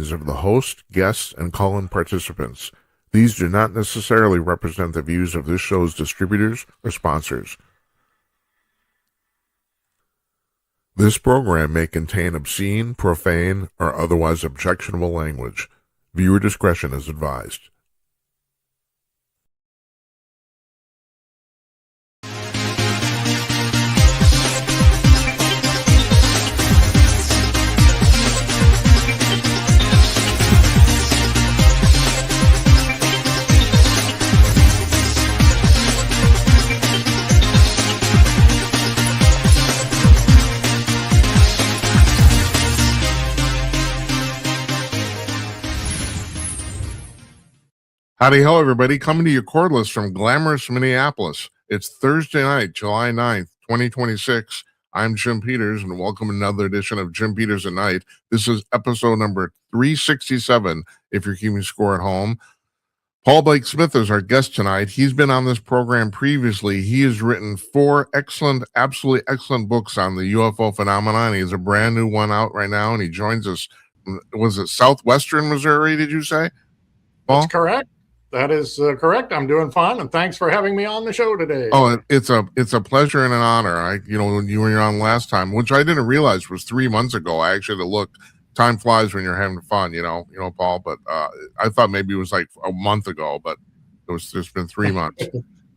opinions of the host, guests, and call-in participants. These do not necessarily represent the views of this show's distributors or sponsors. This program may contain obscene, profane, or otherwise objectionable language. Viewer discretion is advised. Howdy ho, everybody. Coming to you cordless from glamorous Minneapolis. It's Thursday night, July 9th, 2026. I'm Jim Peters, and welcome to another edition of Jim Peters at Night. This is episode number 367, if you're keeping score at home. Paul Blake Smith is our guest tonight. He's been on this program previously. He has written 4 excellent, absolutely excellent books on the UFO phenomenon. He has a brand new one out right now, and he joins us. Was it southwestern Missouri, did you say, Paul? That's correct. That is correct. I'm doing fine, and thanks for having me on the show today. Oh, it's a pleasure and an honor. When you were on last time, which I didn't realize was 3 months ago. I actually had to look. Time flies when you're having fun, Paul. But I thought maybe it was like a month ago, but it's been 3 months.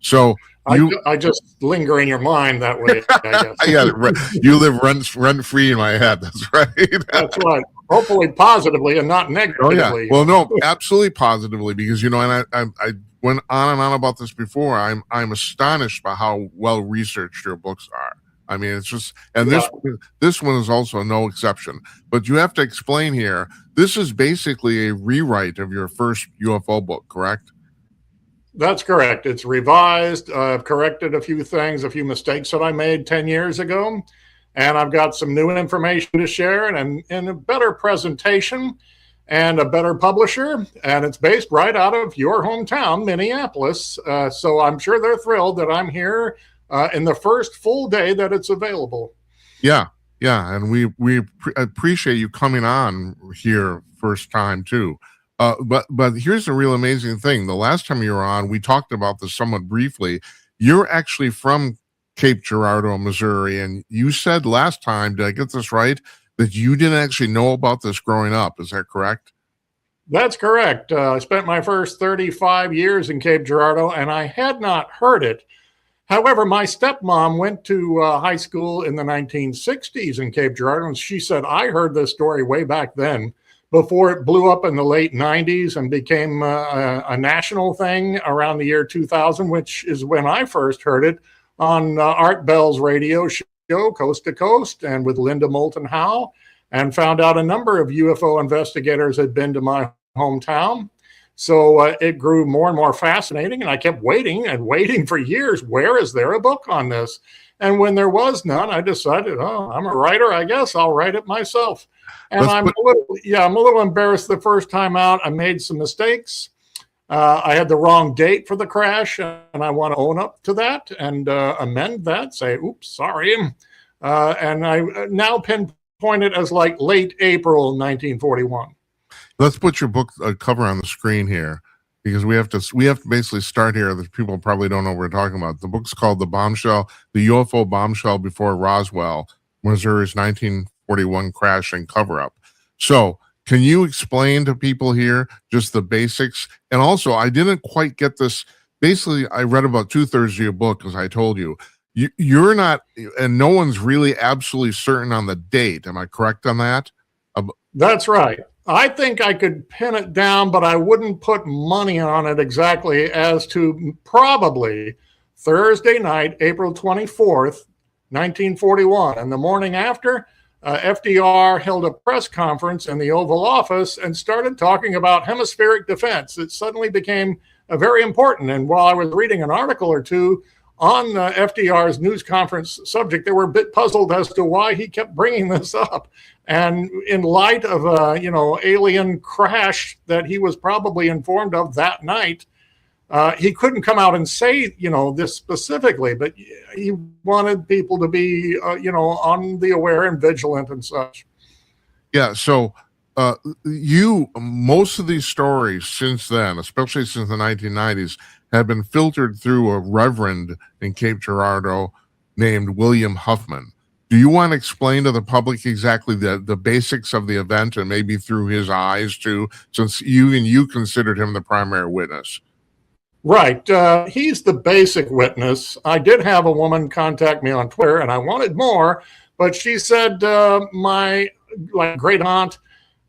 So I just linger in your mind that way, I guess. Yeah, you live rent free in my head. That's right. That's right. Hopefully positively and not negatively. Oh, yeah. Well, no, absolutely positively, because, and I went on and on about this before. I'm astonished by how well researched your books are. I mean, it's just, and this one is also no exception. But you have to explain here, this is basically a rewrite of your first UFO book, correct? That's correct. It's revised. I've corrected a few things, a few mistakes that I made 10 years ago. And I've got some new information to share and a better presentation and a better publisher. And it's based right out of your hometown, Minneapolis. So I'm sure they're thrilled that I'm here in the first full day that it's available. Yeah. And we appreciate you coming on here first time, too. But here's the real amazing thing. The last time you were on, we talked about this somewhat briefly. You're actually from Cape Girardeau, Missouri, and you said last time, did I get this right, that you didn't actually know about this growing up? Is that correct? That's correct. I spent my first 35 years in Cape Girardeau, and I had not heard it. However, my stepmom went to high school in the 1960s in Cape Girardeau, and she said, I heard this story way back then, before it blew up in the late 90s and became a national thing around the year 2000, which is when I first heard it on Art Bell's radio show, Coast to Coast, and with Linda Moulton Howe, and found out a number of UFO investigators had been to my hometown. So it grew more and more fascinating, and I kept waiting for years. Where is there a book on this? And when there was none, I decided, I'm a writer. I guess I'll write it myself. And I'm a little embarrassed the first time out. I made some mistakes. I had the wrong date for the crash, and I want to own up to that and amend that, say, oops, sorry. And I now pinpoint it as like late April 1941. Let's put your book cover on the screen here, because we have to basically start here. The people probably don't know what we're talking about. The book's called The UFO Bombshell Before Roswell, Missouri's 1941 Crash and Cover-Up. So, can you explain to people here just the basics? And also, I didn't quite get this. Basically, I read about 2/3 of your book, as I told you. You're not, and no one's really absolutely certain on the date. Am I correct on that? That's right. I think I could pin it down, but I wouldn't put money on it exactly as to probably Thursday night, April 24th, 1941. And the morning after, FDR held a press conference in the Oval Office and started talking about hemispheric defense. It suddenly became very important. And while I was reading an article or two on FDR's news conference subject, they were a bit puzzled as to why he kept bringing this up. And in light of a, alien crash that he was probably informed of that night, he couldn't come out and say, this specifically, but he wanted people to be, on the aware and vigilant and such. Yeah. So Most of these stories since then, especially since the 1990s, have been filtered through a reverend in Cape Girardeau named William Huffman. Do you want to explain to the public exactly the basics of the event, and maybe through his eyes too, since you considered him the primary witness? Right. He's the basic witness. I did have a woman contact me on Twitter, and I wanted more, but she said my great aunt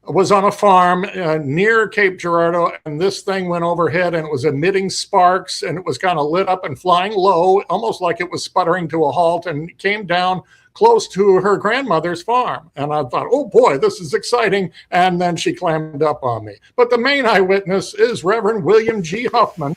was on a farm near Cape Girardeau, and this thing went overhead, and it was emitting sparks, and it was kind of lit up and flying low, almost like it was sputtering to a halt, and came down close to her grandmother's farm. And I thought, oh boy, this is exciting. And then she clammed up on me. But the main eyewitness is Reverend William G. Huffman,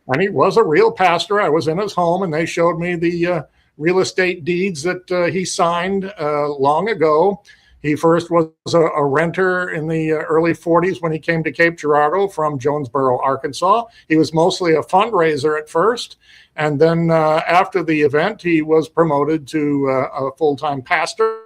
and he was a real pastor. I was in his home, and they showed me the real estate deeds that he signed long ago. He first was a renter in the early 40s when he came to Cape Girardeau from Jonesboro, Arkansas. He was mostly a fundraiser at first. And then after the event, he was promoted to a full-time pastor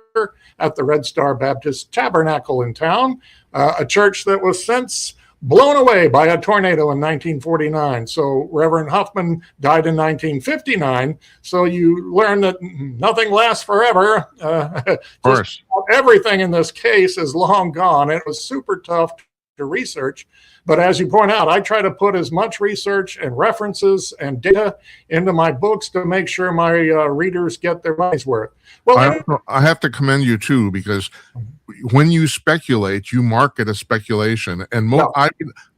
at the Red Star Baptist Tabernacle in town, a church that was since blown away by a tornado in 1949. So Reverend Huffman died in 1959. So you learn that nothing lasts forever. Of course. Everything in this case is long gone. It was super tough to research. But as you point out, I try to put as much research and references and data into my books to make sure my readers get their money's worth. Well, I have to commend you too, because when you speculate, you market a speculation, and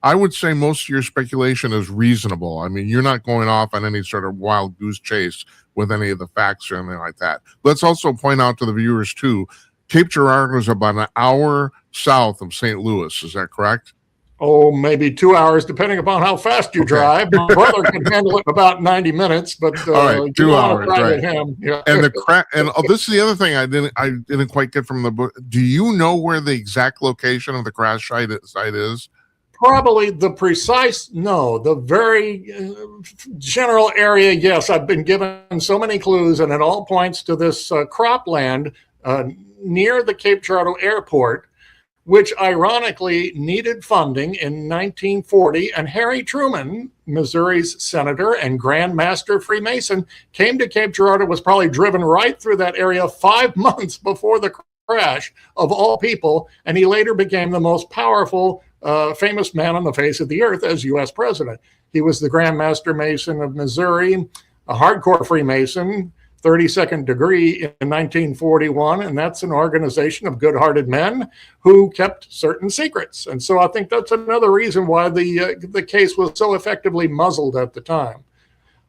I would say most of your speculation is reasonable. I mean, you're not going off on any sort of wild goose chase with any of the facts or anything like that. Let's also point out to the viewers too, Cape Girardeau is about an hour south of St. Louis. Is that correct? Oh, maybe 2 hours, depending upon how fast you drive. My brother can handle it in about 90 minutes, but all right, 2 hours, right? Him, yeah. And this is the other thing I didn't quite get from the book. Do you know where the exact location of the crash site is? Probably the precise, no. The very general area, yes. I've been given so many clues, and it all points to this cropland near the Cape Girardeau airport, which ironically needed funding in 1940. And Harry Truman, Missouri's senator and Grand Master Freemason, came to Cape Girardeau, was probably driven right through that area 5 months before the crash, of all people. And he later became the most powerful, famous man on the face of the earth as U.S. president. He was the Grand Master Mason of Missouri, a hardcore Freemason, 32nd degree in 1941, and that's an organization of good-hearted men who kept certain secrets. And so I think that's another reason why the case was so effectively muzzled at the time.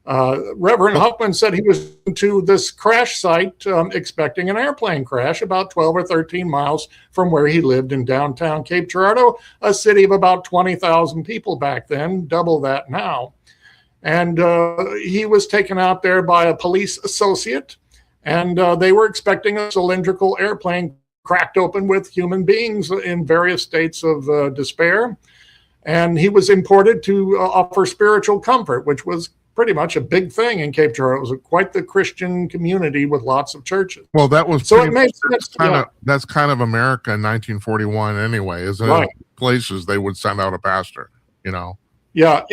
Reverend Huffman said he was to this crash site expecting an airplane crash about 12 or 13 miles from where he lived in downtown Cape Girardeau, a city of about 20,000 people back then, double that now. And he was taken out there by a police associate, and they were expecting a cylindrical airplane cracked open with human beings in various states of despair. And he was imported to offer spiritual comfort, which was pretty much a big thing in Cape Girardeau. It was quite the Christian community with lots of churches. Well, that was so it made sense. That's kind of America in 1941 anyway, isn't it? Places they would send out a pastor, you know. Yeah,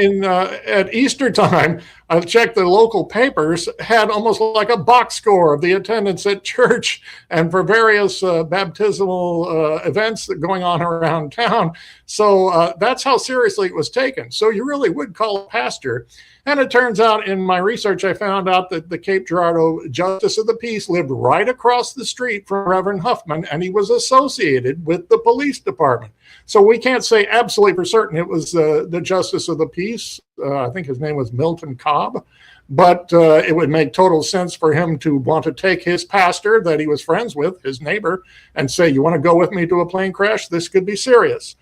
at Easter time, I checked the local papers, had almost like a box score of the attendance at church and for various baptismal events going on around town. So that's how seriously it was taken. So you really would call a pastor. And it turns out in my research, I found out that the Cape Girardeau Justice of the Peace lived right across the street from Reverend Huffman, and he was associated with the police department. So we can't say absolutely for certain it was the Justice of the Peace. I think his name was Milton Cobb. But it would make total sense for him to want to take his pastor that he was friends with, his neighbor, and say, you want to go with me to a plane crash? This could be serious.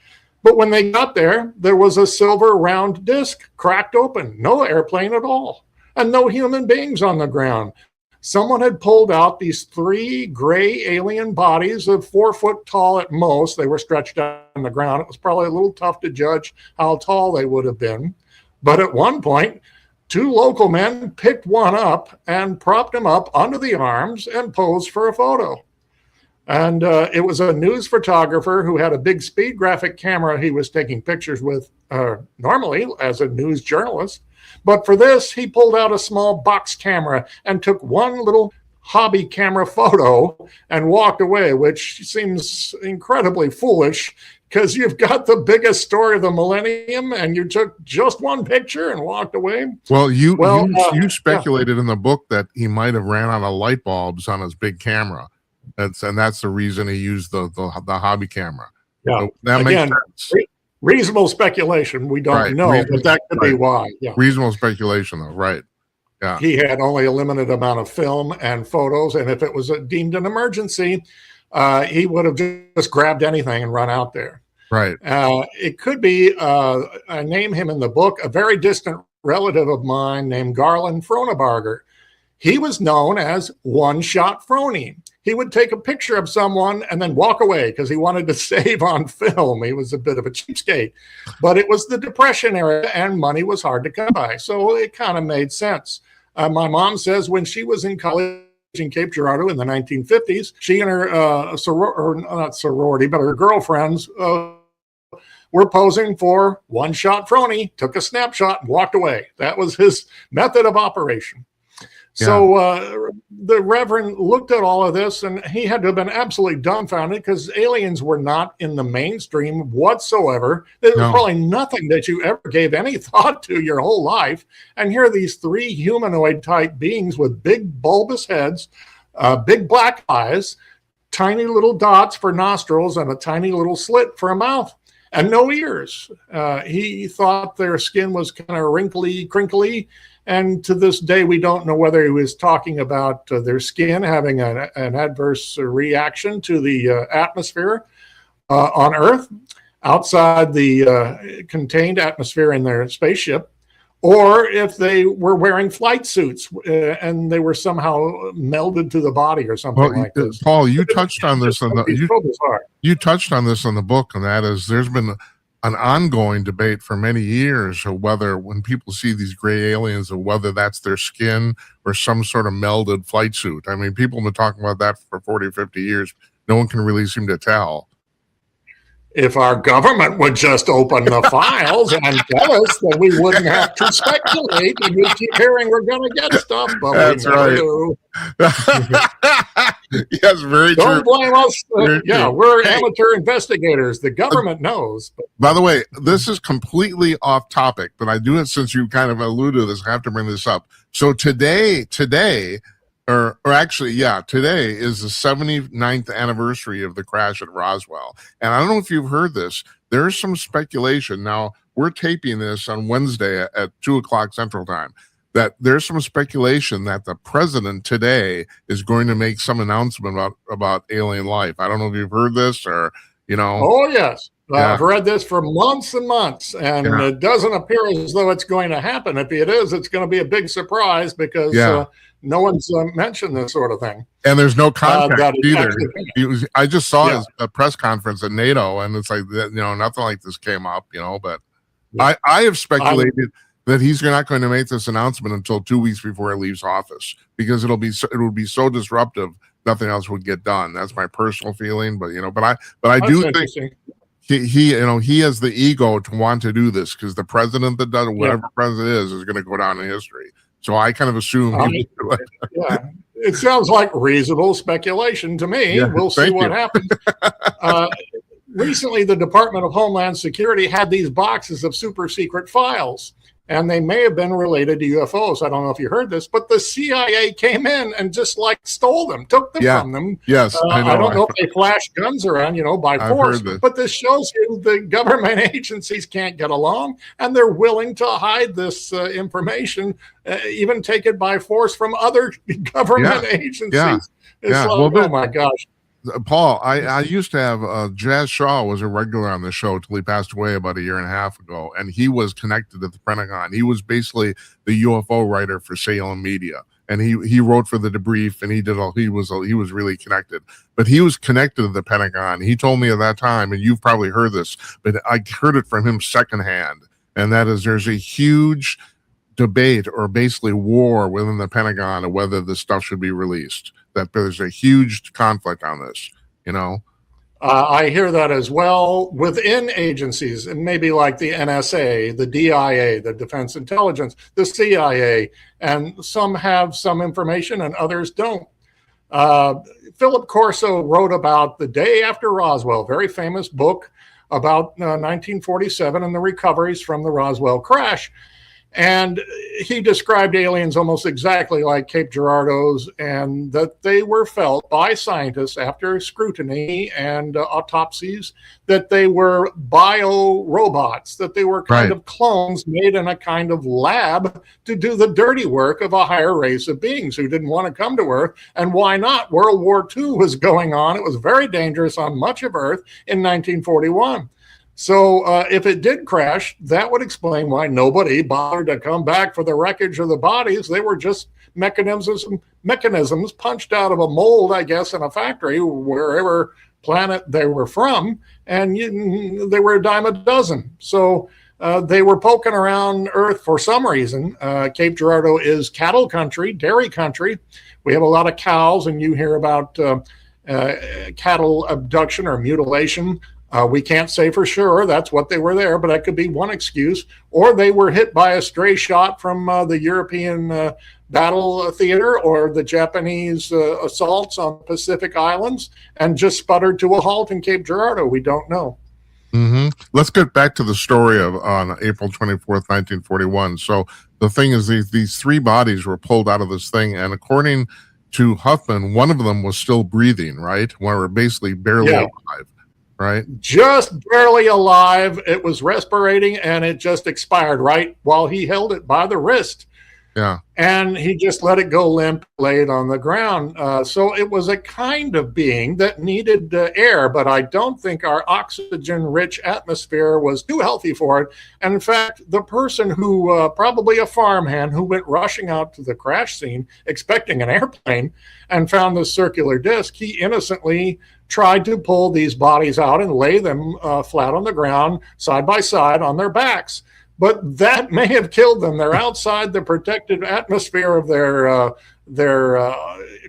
But when they got there, there was a silver round disc cracked open, no airplane at all, and no human beings on the ground. Someone had pulled out these 3 gray alien bodies of 4 foot tall at most. They were stretched out on the ground. It was probably a little tough to judge how tall they would have been. But at one point, 2 local men picked one up and propped him up under the arms and posed for a photo. And it was a news photographer who had a big speed graphic camera he was taking pictures with normally as a news journalist. But for this, he pulled out a small box camera and took one little hobby camera photo and walked away, which seems incredibly foolish because you've got the biggest story of the millennium and you took just one picture and walked away. Well, you speculated in the book that he might have ran out of light bulbs on his big camera. That's the reason he used the hobby camera. Yeah, so that makes sense. Reasonable speculation. We don't know, but that could be why. Yeah, reasonable speculation, though. Right. Yeah. He had only a limited amount of film and photos, and if it was deemed an emergency, he would have just grabbed anything and run out there. Right. It could be, I name him in the book, a very distant relative of mine named Garland Fronebarger. He was known as one-shot Frony. He would take a picture of someone and then walk away because he wanted to save on film. He was a bit of a cheapskate. But it was the Depression era and money was hard to come by. So it kind of made sense. My mom says when she was in college in Cape Girardeau in the 1950s, she and her not sorority, but her girlfriends were posing for one-shot Frony, took a snapshot and walked away. That was his method of operation. Yeah. So the Reverend looked at all of this, and he had to have been absolutely dumbfounded because aliens were not in the mainstream whatsoever. There was probably nothing that you ever gave any thought to your whole life. And here are these three humanoid-type beings with big bulbous heads, big black eyes, tiny little dots for nostrils, and a tiny little slit for a mouth, and no ears. He thought their skin was kind of wrinkly, crinkly. And to this day, we don't know whether he was talking about their skin having an adverse reaction to the atmosphere on Earth, outside the contained atmosphere in their spaceship, or if they were wearing flight suits and they were somehow melded to the body or something like this. Paul, you touched on this you touched on this in the book, and that is there's been an ongoing debate for many years of whether when people see these gray aliens, of whether that's their skin or some sort of melded flight suit. I mean, people have been talking about that for 40, 50 years. No one can really seem to tell. If our government would just open the files and tell us, then we wouldn't have to speculate, and we keep hearing we're going to get stuff, but that's we never do. Yes, very true. Don't blame us. We're amateur investigators. The government knows. By the way, this is completely off topic, but I do it since you kind of alluded to this. I have to bring this up. So today, today is the 79th anniversary of the crash at Roswell. And I don't know if you've heard this. There's some speculation. Now, we're taping this on Wednesday at 2:00 Central Time. That there's some speculation that the president today is going to make some announcement about alien life. I don't know if you've heard this or, Oh, yes. I've read this for months and months, and it doesn't appear as though it's going to happen. If it is, it's going to be a big surprise because no one's mentioned this sort of thing. And there's no contact either. I just saw a press conference at NATO, and it's like, nothing like this came up, but I have speculated that he's not going to make this announcement until 2 weeks before he leaves office because it would be so disruptive, nothing else would get done. That's my personal feeling, but I do think he has the ego to want to do this because the president that does it, whatever president is going to go down in history. So I kind of assume he would do it. It sounds like reasonable speculation to me. We'll see what happens. Recently, the Department of Homeland Security had these boxes of super secret files, and they may have been related to UFOs. I don't know if you heard this, but the CIA came in and just stole them, took them from them. Yes, I don't know if they flashed guns around, by force, but this shows you the government agencies can't get along, and they're willing to hide this information, even take it by force from other government agencies. It's oh my gosh. Paul, I used to have Jazz Shaw was a regular on the show till he passed away about a year and a half ago, and he was connected to the Pentagon. He was basically the UFO writer for Salem Media, and he wrote for the Debrief, and he was really connected. But he was connected to the Pentagon. He told me at that time, and you've probably heard this, but I heard it from him secondhand, and that is there's a huge debate or basically war within the Pentagon of whether this stuff should be released. That there's a huge conflict on this. you know? I hear that as well within agencies, and maybe like the NSA, the DIA, the Defense Intelligence, the CIA, and some have some information and others don't. Uh, Philip Corso wrote about The Day After Roswell, very famous book about 1947 and the recoveries from the Roswell crash. And he described aliens almost exactly like Cape Girardeau's, and that they were felt by scientists after scrutiny and autopsies that they were bio robots, that they were kind of clones made in a kind of lab to do the dirty work of a higher race of beings who didn't want to come to Earth. And why not? World War II was going on. It was very dangerous on much of Earth in 1941. So if it did crash, that would explain why nobody bothered to come back for the wreckage of the bodies. They were just mechanisms punched out of a mold, I guess, in a factory, wherever planet they were from, and they were a dime a dozen. So they were poking around Earth for some reason. Cape Girardeau is cattle country, dairy country. We have a lot of cows, and you hear about cattle abduction or mutilation. We can't say for sure that's what they were there, but that could be one excuse. Or they were hit by a stray shot from the European battle theater or the Japanese assaults on Pacific Islands and just sputtered to a halt in Cape Girardeau. We don't know. Mm-hmm. Let's get back to the story of on April 24th, 1941. So the thing is, these three bodies were pulled out of this thing, and according to Huffman, one of them was still breathing, right? One were basically barely alive. Right. Just barely alive. It was respirating and it just expired right while he held it by the wrist. Yeah. And he just let it go limp, laid on the ground. So it was a kind of being that needed air, but I don't think our oxygen-rich atmosphere was too healthy for it. And in fact, the person who, probably a farmhand who went rushing out to the crash scene expecting an airplane and found this circular disc, he innocently tried to pull these bodies out and lay them flat on the ground, side by side on their backs. But that may have killed them. They're outside the protected atmosphere of their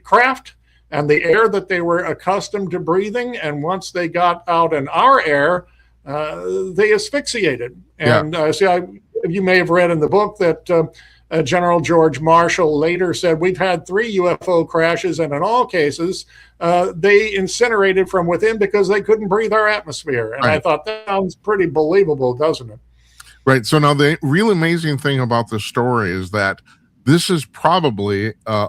craft and the air that they were accustomed to breathing. And once they got out in our air, they asphyxiated. And you may have read in the book that General George Marshall later said, we've had 3 UFO crashes, and in all cases, they incinerated from within because they couldn't breathe our atmosphere. And I thought, that sounds pretty believable, doesn't it? Right. So now the real amazing thing about this story is that this is probably, I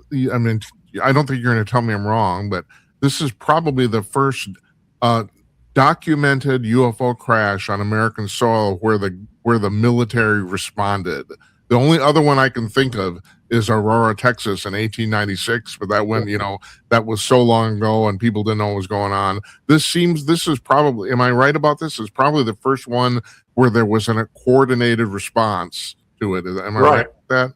mean, I don't think you're going to tell me I'm wrong, but this is probably the first documented UFO crash on American soil where the military responded. The only other one I can think of is Aurora, Texas in 1896, but that went, that was so long ago and people didn't know what was going on. This is probably, am I right about this? Is probably the first one where there was a coordinated response to it. Am I right with that?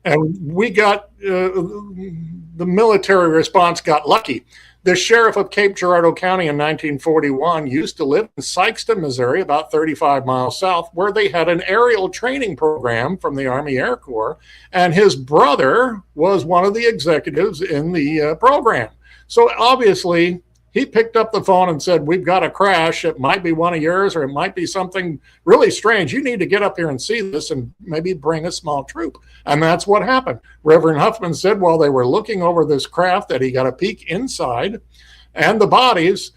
And we got, the military response got lucky. The sheriff of Cape Girardeau County in 1941 used to live in Sykeston, Missouri, about 35 miles south, where they had an aerial training program from the Army Air Corps, and his brother was one of the executives in the program. So obviously, he picked up the phone and said, we've got a crash. It might be one of yours, or it might be something really strange. You need to get up here and see this and maybe bring a small troop. And that's what happened. Reverend Huffman said while they were looking over this craft that he got a peek inside and the bodies,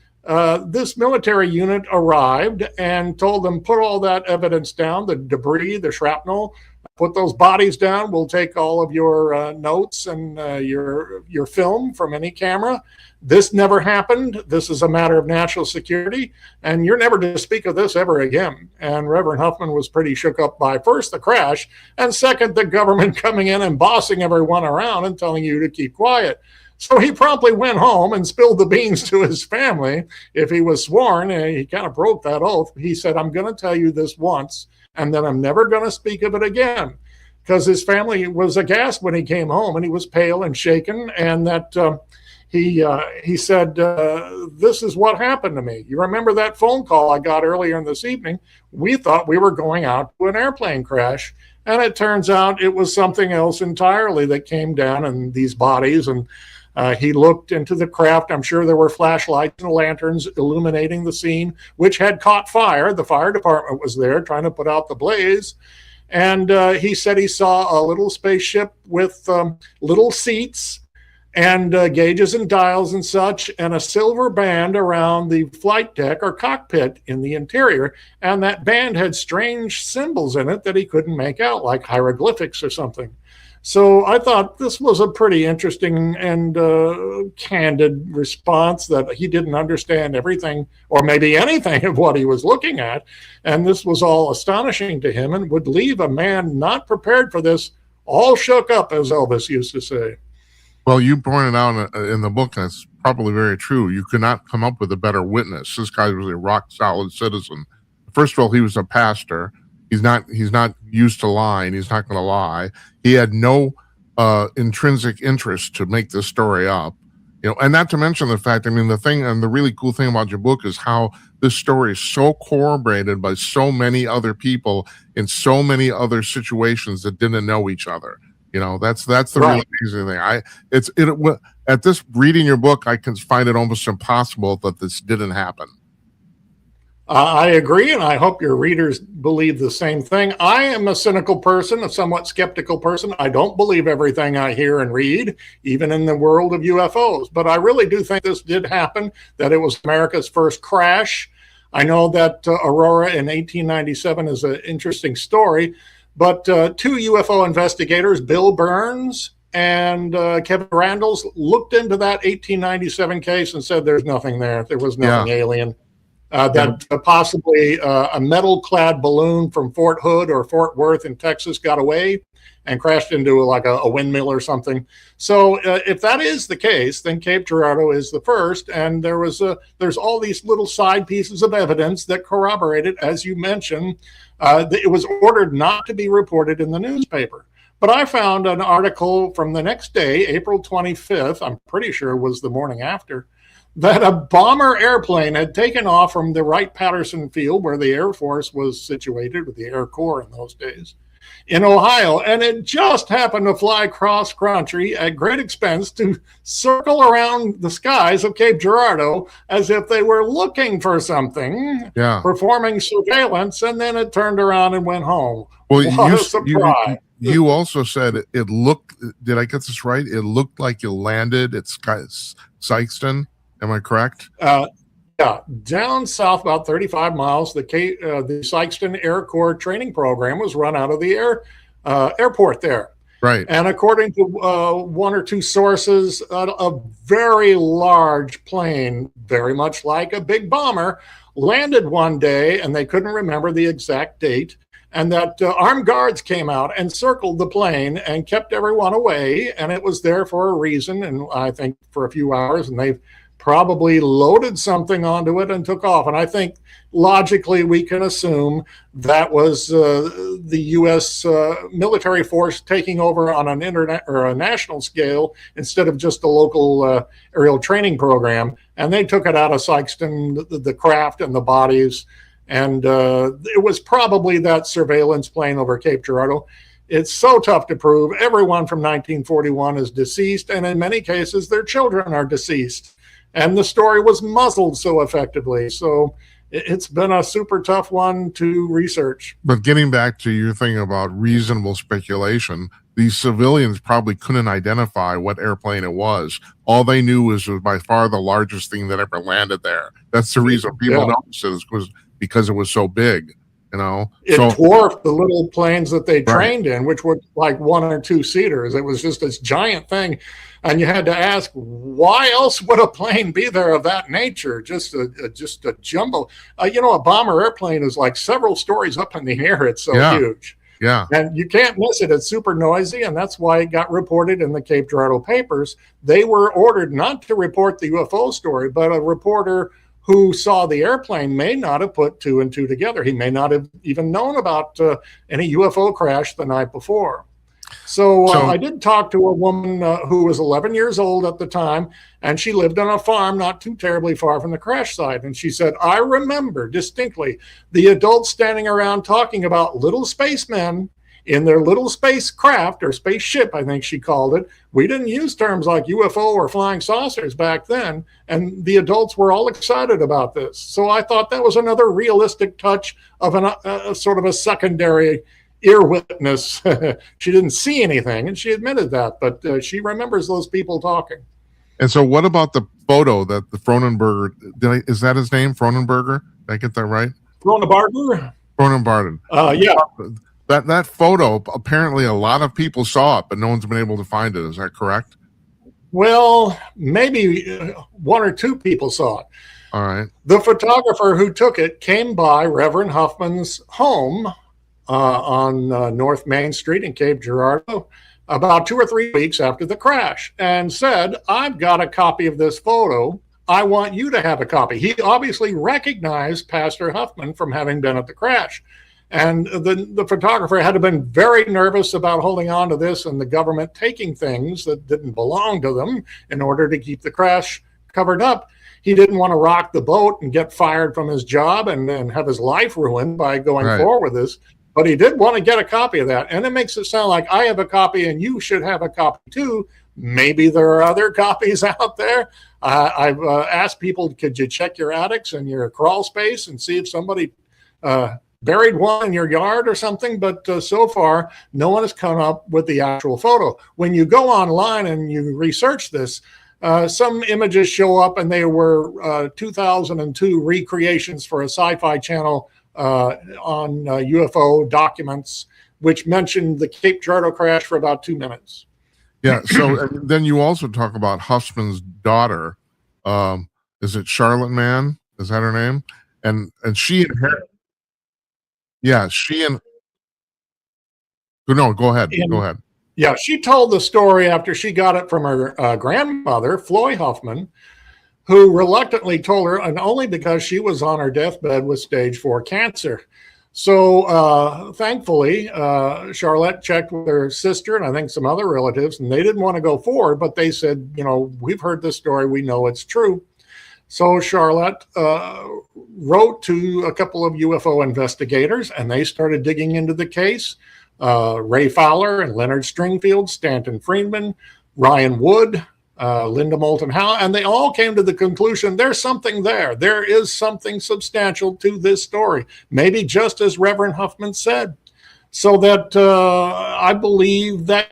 this military unit arrived and told them, put all that evidence down, the debris, the shrapnel, put those bodies down. We'll take all of your notes and your film from any camera. This never happened. This is a matter of national security, and you're never to speak of this ever again. And Reverend Huffman was pretty shook up by, first, the crash, and second, the government coming in and bossing everyone around and telling you to keep quiet. So he promptly went home and spilled the beans to his family. If he was sworn, he kind of broke that oath. He said, I'm going to tell you this once, and then I'm never going to speak of it again. Because his family was aghast when he came home, and he was pale and shaken, and that he said, this is what happened to me. You remember that phone call I got earlier in this evening? We thought we were going out to an airplane crash, and it turns out it was something else entirely that came down, and these bodies, and He looked into the craft. I'm sure there were flashlights and lanterns illuminating the scene, which had caught fire. The fire department was there trying to put out the blaze. And he said he saw a little spaceship with little seats and gauges and dials and such, and a silver band around the flight deck or cockpit in the interior. And that band had strange symbols in it that he couldn't make out, like hieroglyphics or something. So I thought this was a pretty interesting and candid response, that he didn't understand everything or maybe anything of what he was looking at. And this was all astonishing to him and would leave a man not prepared for this all shook up, as Elvis used to say. Well, you pointed out in the book, and it's probably very true, you could not come up with a better witness. This guy was a rock solid citizen. First of all, he was a pastor. He's not used to lying. He's not going to lie. He had no intrinsic interest to make this story up, and not to mention the fact, the thing, and the really cool thing about your book is how this story is so corroborated by so many other people in so many other situations that didn't know each other. That's the Right. really amazing thing. At this reading your book, I can find it almost impossible that this didn't happen. I agree, and I hope your readers believe the same thing. I am a cynical person, a somewhat skeptical person. I don't believe everything I hear and read, even in the world of UFOs. But I really do think this did happen, that it was America's first crash. I know that Aurora in 1897 is an interesting story, but two UFO investigators, Bill Burns and Kevin Randles, looked into that 1897 case and said there's nothing there. There was nothing alien. That possibly a metal-clad balloon from Fort Hood or Fort Worth in Texas got away and crashed into like a windmill or something. So if that is the case, then Cape Girardeau is the first, and there's all these little side pieces of evidence that corroborate it. As you mentioned, it was ordered not to be reported in the newspaper. But I found an article from the next day, April 25th, I'm pretty sure it was the morning after, that a bomber airplane had taken off from the Wright-Patterson Field, where the Air Force was situated, with the Air Corps in those days, in Ohio. And it just happened to fly cross-country at great expense to circle around the skies of Cape Girardeau as if they were looking for something, performing surveillance, and then it turned around and went home. Well, what a surprise. You also said it looked, did I get this right? It looked like you landed at Sykeston. Am I correct? Yeah, down south about 35 miles, the Sykeston Air Corps training program was run out of the airport there. Right. And according to one or two sources, a very large plane, very much like a big bomber, landed one day, and they couldn't remember the exact date. And that armed guards came out and circled the plane and kept everyone away. And it was there for a reason, and I think for a few hours, and they've probably loaded something onto it and took off. And I think logically we can assume that was the U.S. Military force taking over on an internet or a national scale instead of just a local aerial training program. And they took it out of Sykeston, the craft and the bodies. And it was probably that surveillance plane over Cape Girardeau. It's so tough to prove. Everyone from 1941 is deceased, and in many cases, their children are deceased. And the story was muzzled so effectively. So it's been a super tough one to research. But getting back to your thing about reasonable speculation, these civilians probably couldn't identify what airplane it was. All they knew was it was by far the largest thing that ever landed there. That's the reason people noticed it, was because it was so big. It dwarfed the little planes that they trained in, which were like 1 or 2 seaters. It was just this giant thing. And you had to ask, why else would a plane be there of that nature? Just a jumbo. A bomber airplane is like several stories up in the air. It's so huge. Yeah. And you can't miss it. It's super noisy. And that's why it got reported in the Cape Girardeau papers. They were ordered not to report the UFO story, but a reporter who saw the airplane may not have put 2 and 2 together. He may not have even known about any UFO crash the night before. So I did talk to a woman who was 11 years old at the time, and she lived on a farm not too terribly far from the crash site. And she said, I remember distinctly the adults standing around talking about little spacemen in their little spacecraft or spaceship, I think she called it. We didn't use terms like UFO or flying saucers back then, and the adults were all excited about this. So I thought that was another realistic touch of a sort of a secondary ear witness. She didn't see anything, and she admitted that, but she remembers those people talking. And so, what about the photo that the Fronenberger? Is that his name, Fronenberger? Did I get that right? Fronenbarger? Fronenbarden. Yeah. That photo, apparently a lot of people saw it, but no one's been able to find it. Is that correct? Well, maybe one or two people saw it. All right. The photographer who took it came by Reverend Huffman's home on North Main Street in Cape Girardeau about 2 or 3 weeks after the crash and said, I've got a copy of this photo. I want you to have a copy. He obviously recognized Pastor Huffman from having been at the crash. And the photographer had been very nervous about holding on to this and the government taking things that didn't belong to them in order to keep the crash covered up. He didn't want to rock the boat and get fired from his job and have his life ruined by going forward with this. But he did want to get a copy of that. And it makes it sound like I have a copy and you should have a copy too. Maybe there are other copies out there. I've asked people, could you check your attics and your crawl space and see if somebody buried one in your yard or something? But so far, no one has come up with the actual photo. When you go online and you research this, some images show up and they were 2002 recreations for a sci-fi channel on UFO documents, which mentioned the Cape Girardeau crash for about 2 minutes. Yeah. So then you also talk about Huffman's daughter. Is it Charlotte Mann? Is that her name? And she inherited. Yeah, no, go ahead. Go ahead. Yeah, she told the story after she got it from her grandmother, Floy Huffman, who reluctantly told her, and only because she was on her deathbed with stage 4 cancer. So thankfully, Charlotte checked with her sister and I think some other relatives, and they didn't want to go forward, but they said, we've heard this story. We know it's true. So Charlotte wrote to a couple of UFO investigators, and they started digging into the case. Ray Fowler and Leonard Stringfield, Stanton Friedman, Ryan Wood, Linda Moulton Howe, and they all came to the conclusion there's something there. There is something substantial to this story, maybe just as Reverend Huffman said. So that I believe that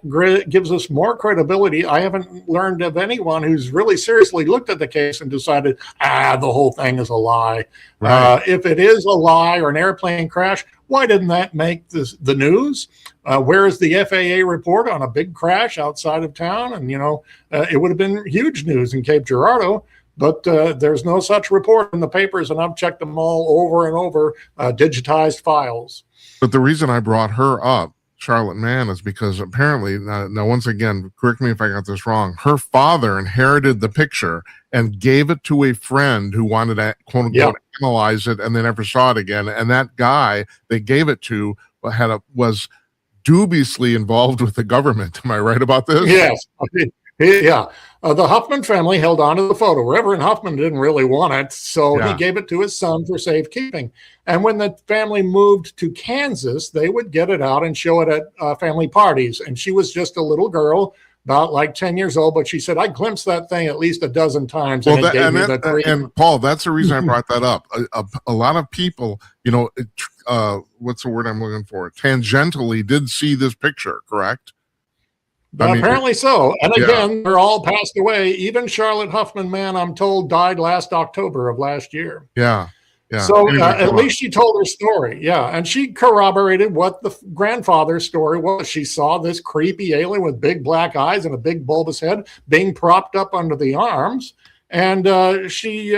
gives us more credibility. I haven't learned of anyone who's really seriously looked at the case and decided, the whole thing is a lie. Right. If it is a lie or an airplane crash, why didn't that make the news? Where is the FAA report on a big crash outside of town? And, it would have been huge news in Cape Girardeau. But there's no such report in the papers, and I've checked them all over and over, digitized files. But the reason I brought her up, Charlotte Mann, is because apparently, now once again, correct me if I got this wrong, her father inherited the picture and gave it to a friend who wanted to, quote unquote, analyze it, and they never saw it again. And that guy they gave it to was dubiously involved with the government. Am I right about this? Yes. Yeah. The Huffman family held on to the photo. Reverend Huffman didn't really want it, so he gave it to his son for safekeeping. And when the family moved to Kansas, they would get it out and show it at family parties. And she was just a little girl, about like 10 years old, but she said, I glimpsed that thing at least a dozen times. Well, and Paul, that's the reason I brought that up. A lot of people, what's the word I'm looking for? Tangentially did see this picture, correct? Apparently so. And again, they're all passed away. Even Charlotte Huffman Mann, I'm told, died last October of last year. Yeah. Yeah. So at least she told her story. Yeah. And she corroborated what the grandfather's story was. She saw this creepy alien with big black eyes and a big bulbous head being propped up under the arms. And she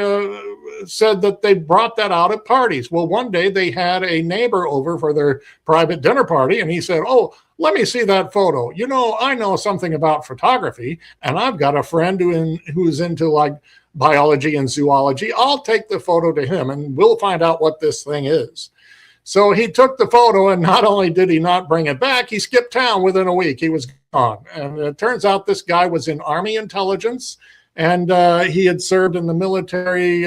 said that they brought that out at parties. Well, one day they had a neighbor over for their private dinner party, and he said, let me see that photo. I know something about photography, and I've got a friend who's into like biology and zoology. I'll take the photo to him, and we'll find out what this thing is. So he took the photo, and not only did he not bring it back, he skipped town within a week. He was gone. And it turns out this guy was in Army intelligence, and he had served in the military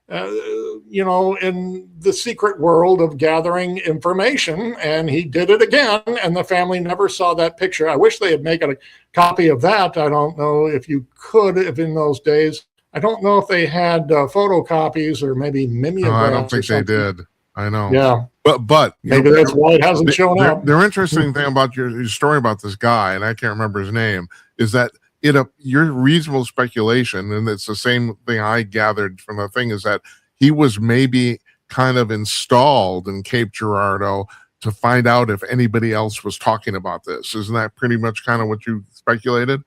in the secret world of gathering information. And he did it again, and the family never saw that picture. I wish they had made a copy of that. I don't know if you could, if in those days. I don't know if they had photocopies or maybe mimeographs. I don't think they did. I know. Yeah. But maybe that's why it hasn't shown up. The interesting thing about your story about this guy, and I can't remember his name, is that your reasonable speculation, and it's the same thing I gathered from the thing, is that he was maybe kind of installed in Cape Girardeau to find out if anybody else was talking about this. Isn't that pretty much kind of what you speculated?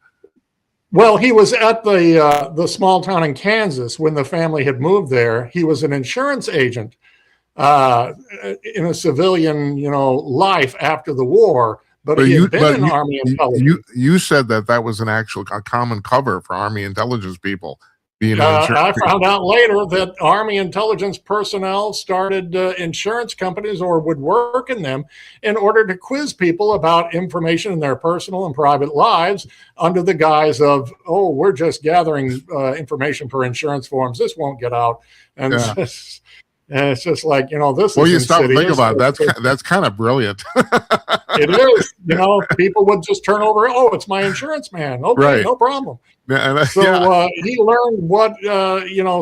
Well, he was at the small town in Kansas when the family had moved there. He was an insurance agent in a civilian, life after the war. But he had been in Army intelligence. You said that was a common cover for Army intelligence people. I found out later that Army intelligence personnel started insurance companies or would work in them in order to quiz people about information in their personal and private lives under the guise of, we're just gathering information for insurance forms. This won't get out. And it's just like, this well, is you stop and think about it. That's kind of brilliant. It is. People would just turn over, it's my insurance man. Okay, right. No problem. So he learned what,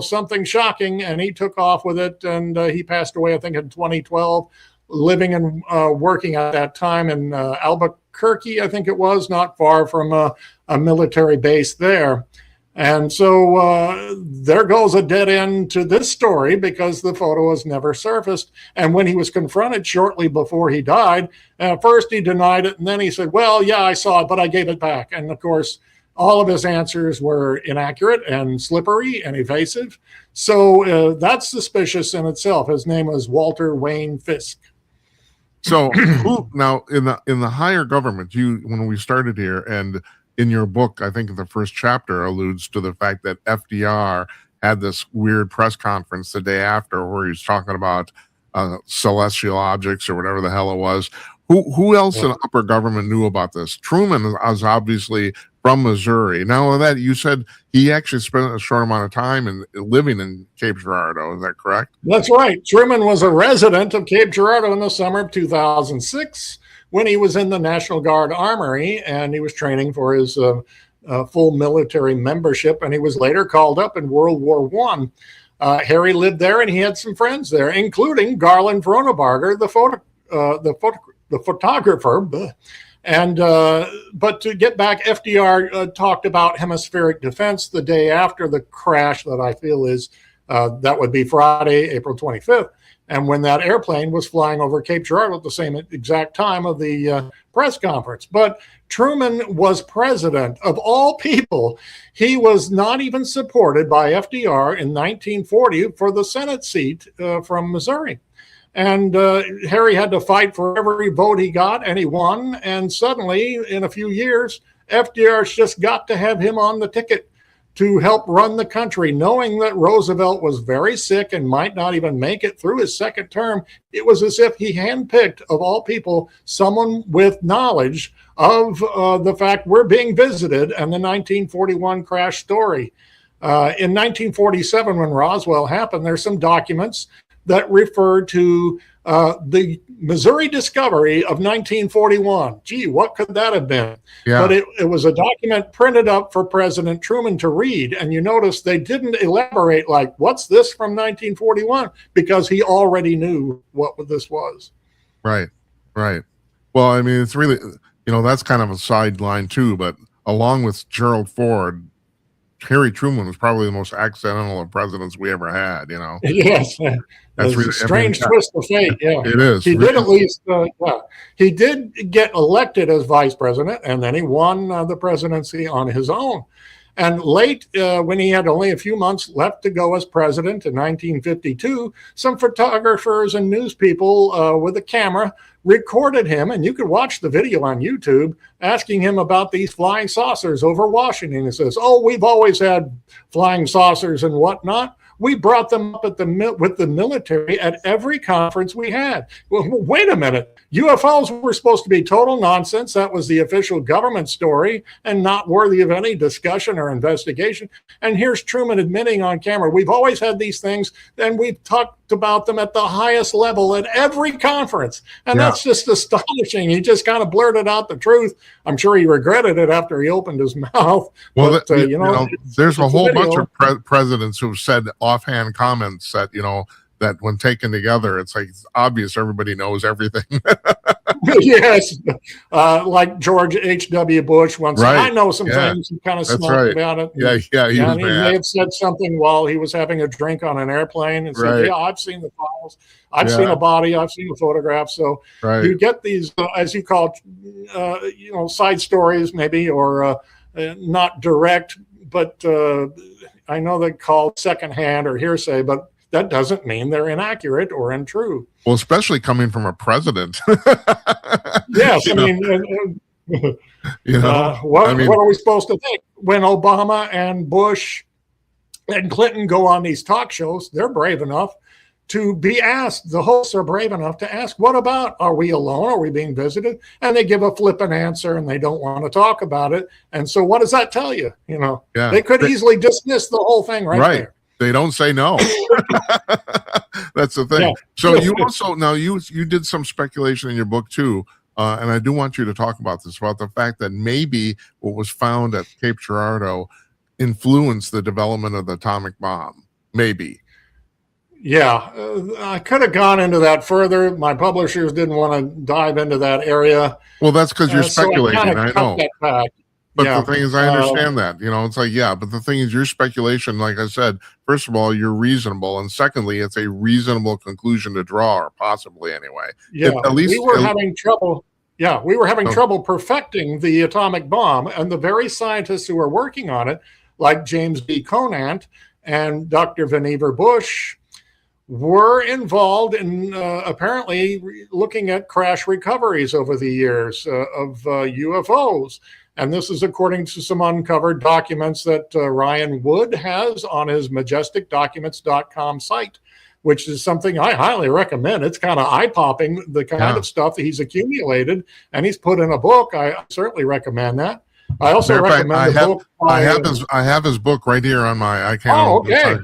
something shocking, and he took off with it, and he passed away, I think, in 2012, living and working at that time in Albuquerque, I think it was, not far from a military base there. And so there goes a dead end to this story because the photo has never surfaced. And when he was confronted shortly before he died, first he denied it, and then he said, well, yeah, I saw it, but I gave it back. And of course, all of his answers were inaccurate and slippery and evasive. So that's suspicious in itself. His name was Walter Wayne Fisk. So now in the higher government, when we started here, and in your book, I think the first chapter alludes to the fact that FDR had this weird press conference the day after where he was talking about celestial objects or whatever the hell it was. Who else in upper government knew about this? Truman was obviously from Missouri. Now that you said he actually spent a short amount of time living in Cape Girardeau. Is that correct? That's right. Truman was a resident of Cape Girardeau in the summer of 2006 when he was in the National Guard Armory, and he was training for his full military membership, and he was later called up in World War I. Harry lived there, and he had some friends there, including Garland Vronebarger, the photographer. And but to get back, FDR talked about hemispheric defense the day after the crash that I feel is that would be Friday, April 25th. And when that airplane was flying over Cape Girardeau at the same exact time of the press conference. But Truman was president of all people. He was not even supported by FDR in 1940 for the Senate seat from Missouri. And Harry had to fight for every vote he got, and he won. And suddenly, in a few years, FDR's just got to have him on the ticket to help run the country, knowing that Roosevelt was very sick and might not even make it through his second term. It was as if he handpicked, of all people, someone with knowledge of the fact we're being visited and the 1941 crash story. In 1947, when Roswell happened, there's some documents that referred to the Missouri discovery of 1941. Gee, what could that have been? Yeah. But it was a document printed up for President Truman to read. And you notice they didn't elaborate like, what's this from 1941? Because he already knew what this was. Right. Well, I mean, it's really, that's kind of a sideline too, but along with Gerald Ford, Harry Truman was probably the most accidental of presidents we ever had, Yes. That's really, a strange twist of fate. Yeah, it is. He did at least, he did get elected as vice president, and then he won the presidency on his own. And late, when he had only a few months left to go as president in 1952, some photographers and news people with a camera recorded him, and you could watch the video on YouTube, asking him about these flying saucers over Washington. He says, we've always had flying saucers and whatnot. We brought them up with the military at every conference we had. Well, wait a minute. UFOs were supposed to be total nonsense. That was the official government story and not worthy of any discussion or investigation. And here's Truman admitting on camera, we've always had these things, and we've talked about them at the highest level at every conference. And that's just astonishing. He just kind of blurted out the truth. I'm sure he regretted it after he opened his mouth. Well, but, there's a whole bunch of presidents who've said offhand comments that, that when taken together, it's like it's obvious everybody knows everything. Yes. Like George H.W. Bush once said, I know some things. He kind of smoked about it. He may have said something while he was having a drink on an airplane and said, I've seen the files. I've seen a body. I've seen a photograph. So you get these, as you call, side stories maybe, or not direct, but I know they're called secondhand or hearsay, but that doesn't mean they're inaccurate or untrue. Well, especially coming from a president. Yes, what are we supposed to think? When Obama and Bush and Clinton go on these talk shows, they're brave enough to be asked, the hosts are brave enough to ask, what about, are we alone? Are we being visited? And they give a flippant answer and they don't want to talk about it. And so what does that tell you? They could easily dismiss the whole thing right there. They don't say no. That's the thing. So you also, now you did some speculation in your book too, and I do want you to talk about this, about the fact that maybe what was found at Cape Girardeau influenced the development of the atomic bomb. Maybe. Yeah, I could have gone into that further. My publishers didn't want to dive into that area. Well, that's because you're speculating. I know. But the thing is, I understand that, it's like, but the thing is, your speculation, like I said, first of all, you're reasonable. And secondly, it's a reasonable conclusion to draw, or possibly anyway. Yeah, at least we were having trouble. Yeah, we were having trouble perfecting the atomic bomb. And the very scientists who were working on it, like James B. Conant and Dr. Vannevar Bush, were involved in apparently looking at crash recoveries over the years of UFOs. And this is according to some uncovered documents that Ryan Wood has on his majesticdocuments.com site, which is something I highly recommend. It's kind of eye-popping, the kind of stuff that he's accumulated, and he's put in a book. I certainly recommend that. I also recommend the book. I have his book right here on my. I can't. Oh, okay.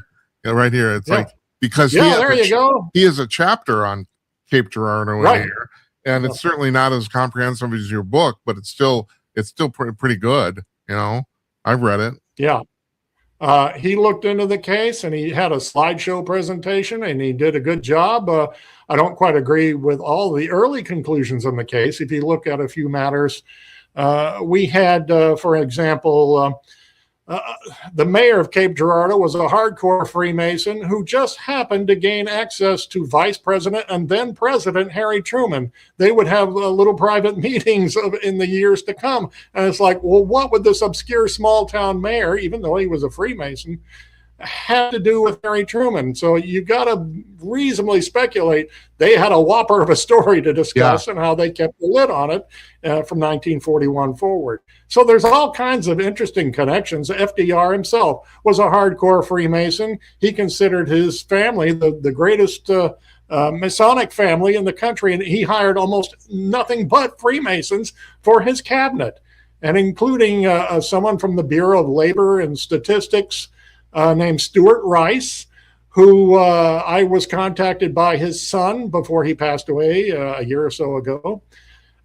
Right here. It's like, because he has a chapter on Cape Girardeau in here, and it's certainly not as comprehensive as your book, but it's still pretty good. I've read it. Yeah. He looked into the case and he had a slideshow presentation and he did a good job. I don't quite agree with all the early conclusions on the case. If you look at a few matters, we had, for example, the mayor of Cape Girardeau was a hardcore Freemason who just happened to gain access to Vice President and then President Harry Truman. They would have little private meetings in the years to come. And it's like, well, what would this obscure small town mayor, even though he was a Freemason, have to do with Harry Truman? So you got to reasonably speculate they had a whopper of a story to discuss and how they kept the lid on it from 1941 forward. So there's all kinds of interesting connections. FDR himself was a hardcore Freemason. He considered his family the greatest Masonic family in the country, and he hired almost nothing but Freemasons for his cabinet, and including someone from the Bureau of Labor and Statistics named Stuart Rice, who I was contacted by his son before he passed away a year or so ago.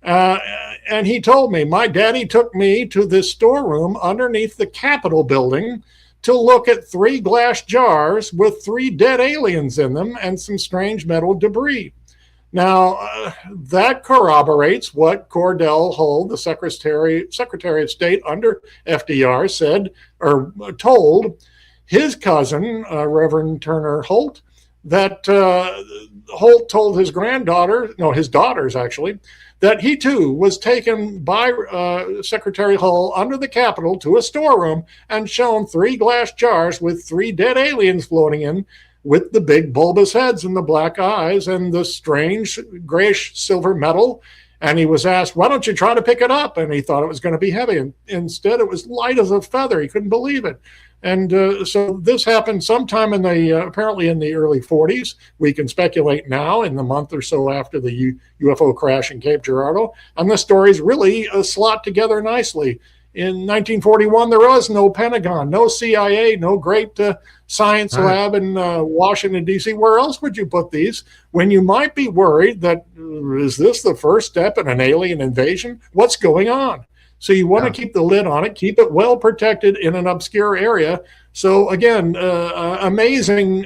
And he told me, my daddy took me to this storeroom underneath the Capitol building to look at 3 glass jars with 3 dead aliens in them and some strange metal debris. Now, that corroborates what Cordell Hull, the Secretary of State under FDR, said or told his cousin, Reverend Turner Holt, that Holt told his daughters actually, that he too was taken by Secretary Hull under the Capitol to a storeroom and shown 3 glass jars with 3 dead aliens floating in, with the big bulbous heads and the black eyes and the strange grayish silver metal. And he was asked, why don't you try to pick it up? And he thought it was going to be heavy. And instead, it was light as a feather. He couldn't believe it. And so this happened sometime in the apparently in the early 40s. We can speculate now in the month or so after the UFO crash in Cape Girardeau. And the stories really slot together nicely. In 1941, there was no Pentagon, no CIA, no great science lab in Washington, D.C. Where else would you put these when you might be worried that, is this the first step in an alien invasion? What's going on? So you want to keep the lid on it, keep it well protected in an obscure area. So again, amazing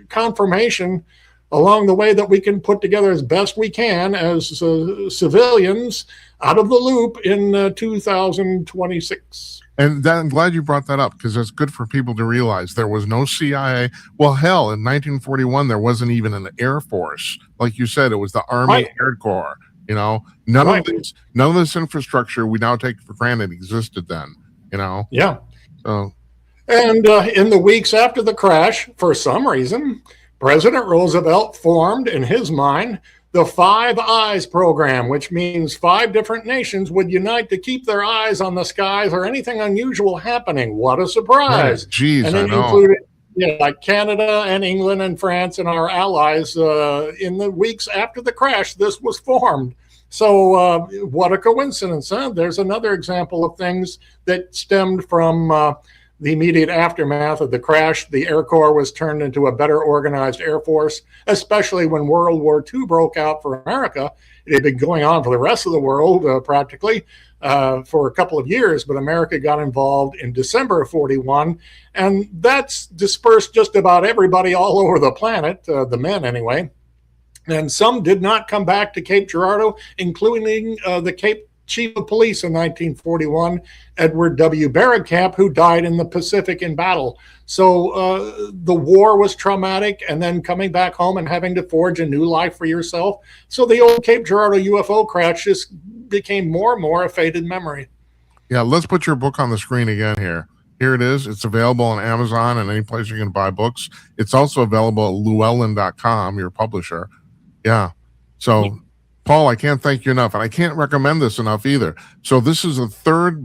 confirmation along the way that we can put together as best we can as civilians out of the loop in 2026. And I'm glad you brought that up, because it's good for people to realize there was no CIA. Well, hell, in 1941, there wasn't even an Air Force. Like you said, it was the Army Air Corps. You know, none of this infrastructure we now take for granted existed then, you know? Yeah. So, and in the weeks after the crash, for some reason, President Roosevelt formed, in his mind, the Five Eyes program, which means 5 different nations would unite to keep their eyes on the skies or anything unusual happening. What a surprise. Geez, and it included like Canada and England and France and our allies. In the weeks after the crash, this was formed. So what a coincidence, huh? There's another example of things that stemmed from the immediate aftermath of the crash. The Air Corps was turned into a better organized Air Force, especially when World War II broke out for America. It had been going on for the rest of the world practically for a couple of years, but America got involved in December of 41, and that's dispersed just about everybody all over the planet, the men anyway. And some did not come back to Cape Girardeau, including the Cape Chief of Police in 1941, Edward W. Bergkamp, who died in the Pacific in battle. So the war was traumatic, and then coming back home and having to forge a new life for yourself. So the old Cape Girardeau UFO crash just became more and more a faded memory. Yeah, let's put your book on the screen again here. Here it is. It's available on Amazon and any place you can buy books. It's also available at llewellyn.com, your publisher. Yeah. So, Paul, I can't thank you enough, and I can't recommend this enough either. So this is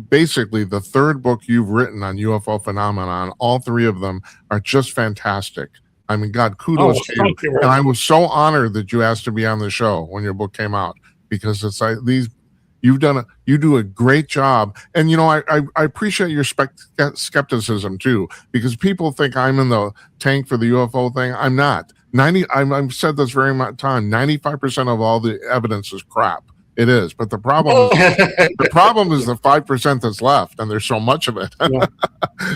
basically the third book you've written on UFO phenomenon. All 3 of them are just fantastic. I mean, God, kudos to you. And I was so honored that you asked to be on the show when your book came out, because it's like you do a great job. And, you know, I appreciate your skepticism too, because people think I'm in the tank for the UFO thing. I'm not. I've said this very much time. 95% of all the evidence is crap. It is, but the problem is the 5% that's left, and there's so much of it.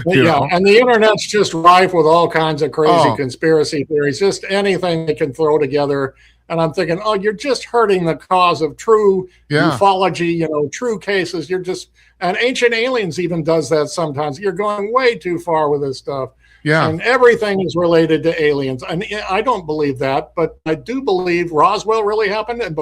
Yeah, and the internet's just rife with all kinds of crazy conspiracy theories, just anything they can throw together. And I'm thinking, you're just hurting the cause of true ufology, true cases. And Ancient Aliens even does that sometimes. You're going way too far with this stuff. Yeah. And everything is related to aliens. And I don't believe that, but I do believe Roswell really happened. And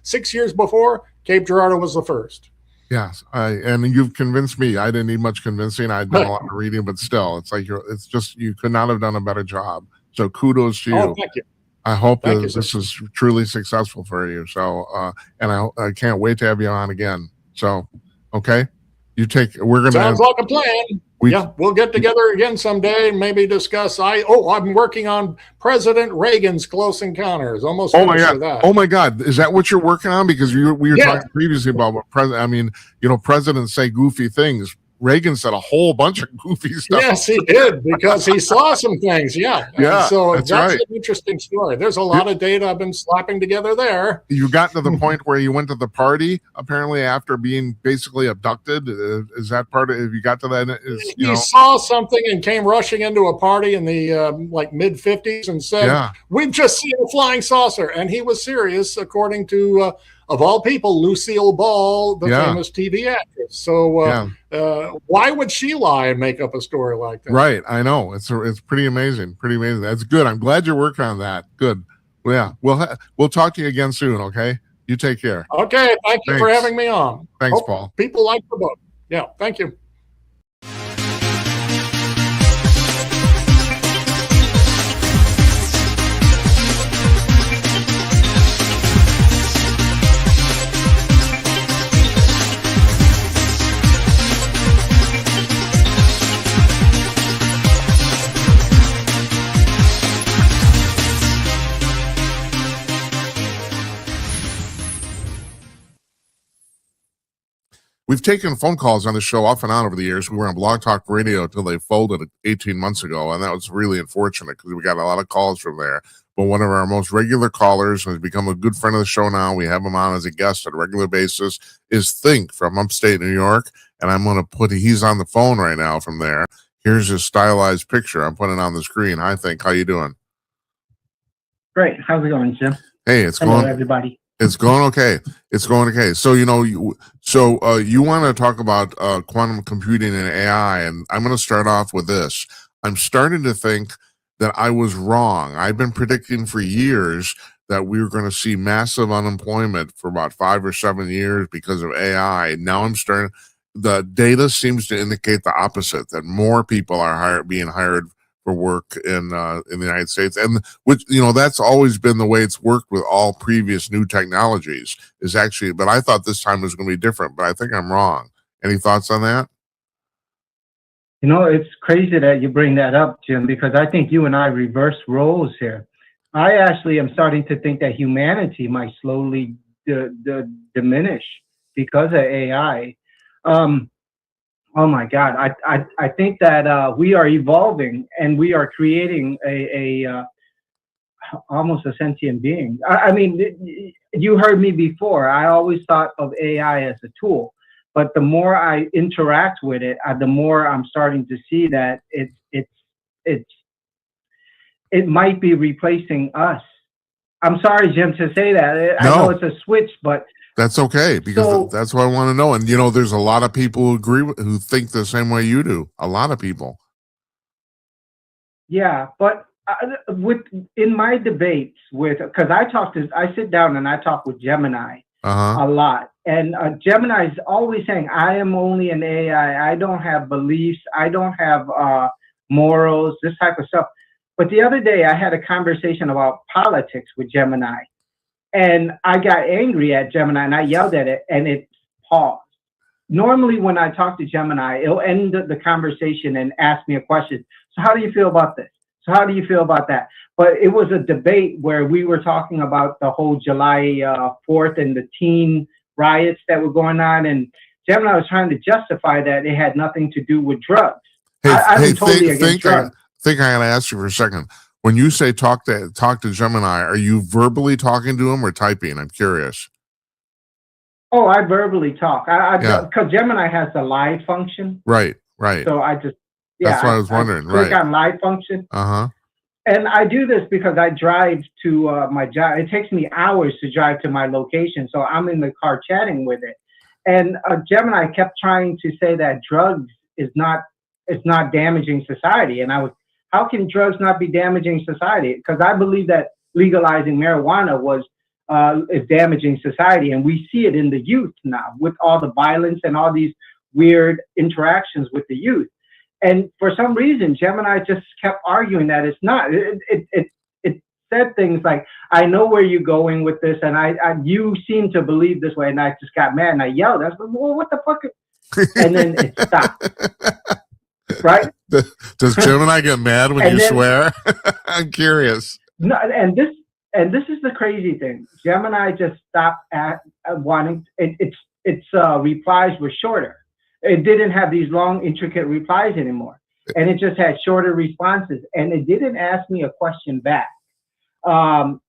6 years before, Cape Girardeau was the first. Yes. And you've convinced me. I didn't need much convincing. I'd done a lot of reading, but still, it's like you could not have done a better job. So kudos to you. Oh, thank you. I hope that this is truly successful for you. So, and I can't wait to have you on again. So, okay. Sounds like a plan. We'll get together again someday and maybe discuss. I'm working on President Reagan's Close Encounters. Almost finished with that. Oh my God, is that what you're working on? Because we were talking previously about what presidents say goofy things. Reagan said a whole bunch of goofy stuff. Yes, he did, because he saw some things. Yeah. Yeah. So that's an interesting story. There's a lot of data I've been slapping together there. You got to the point where you went to the party, apparently, after being basically abducted. Is that part of, if you got to that? He saw something and came rushing into a party in the mid 50s and said, "We've just seen a flying saucer." And he was serious, according to, of all people, Lucille Ball, the famous TV actress. So why would she lie and make up a story like that? Right. I know. It's pretty amazing. Pretty amazing. That's good. I'm glad you're working on that. Good. Well, yeah. We'll talk to you again soon. Okay. You take care. Okay. Thank you for having me on. Thanks, Paul. People like the book. Yeah. Thank you. we've taken phone calls on the show off and on over the years. We were on Blog Talk Radio until they folded 18 months ago, and that was really unfortunate because we got a lot of calls from there. But one of our most regular callers has become a good friend of the show now. We have him on as a guest on a regular basis, is Think from upstate New York. And I'm going to he's on the phone right now from there. Here's his stylized picture. I'm putting it on the screen. Hi, Think. How you doing? Great. How's it going, Jim? Hey, Hello, everybody. It's going okay. It's going okay. So, you want to talk about quantum computing and AI, and I'm going to start off with this. I'm starting to think that I was wrong. I've been predicting for years that we were going to see massive unemployment for about 5 or 7 years because of AI. Now the data seems to indicate the opposite, that more people are being hired for work in the United States, and which that's always been the way it's worked with all previous new technologies. But I thought this time was going to be different. But I think I'm wrong. Any thoughts on that? It's crazy that you bring that up, Jim, because I think you and I reverse roles here. I actually am starting to think that humanity might slowly diminish because of AI. Oh my God! I think that we are evolving and we are creating almost a sentient being. I mean, you heard me before. I always thought of AI as a tool, but the more I interact with it, the more I'm starting to see that it might be replacing us. I'm sorry, Jim, to say that. I know it's a switch, but that's okay, because that's what I want to know. And there's a lot of people who think the same way you do. A lot of people. Yeah, but in my debates because I sit down and I talk with Gemini a lot, and Gemini is always saying, "I am only an AI. I don't have beliefs. I don't have morals. This type of stuff." But the other day, I had a conversation about politics with Gemini. And I got angry at Gemini and I yelled at it and it paused. Normally, when I talk to Gemini, it'll end the conversation and ask me a question. So how do you feel about this? So how do you feel about that? But it was a debate where we were talking about the whole July 4th and the teen riots that were going on. And Gemini was trying to justify that it had nothing to do with drugs. I'm totally against drugs. I think I got to ask you for a second. When you say talk to Gemini, are you verbally talking to him or typing? I'm curious. Oh, I verbally talk. Because Gemini has the live function. Right. So I just that's what I was wondering. Click on live function. And I do this because I drive to my job. It takes me hours to drive to my location, so I'm in the car chatting with it. And Gemini kept trying to say that drugs is not damaging society, and how can drugs not be damaging society? Because I believe that legalizing marijuana is damaging society. And we see it in the youth now with all the violence and all these weird interactions with the youth. And for some reason, Gemini just kept arguing that it's not. It said things like, "I know where you're going with this, and you seem to believe this way." And I just got mad and I yelled. I was like, "Well, what the fuck?" And then it stopped. Right? Does Gemini get mad when you swear? I'm curious. No, and this is the crazy thing. Gemini just stopped at wanting its replies were shorter. It didn't have these long, intricate replies anymore, and it just had shorter responses. And it didn't ask me a question back. And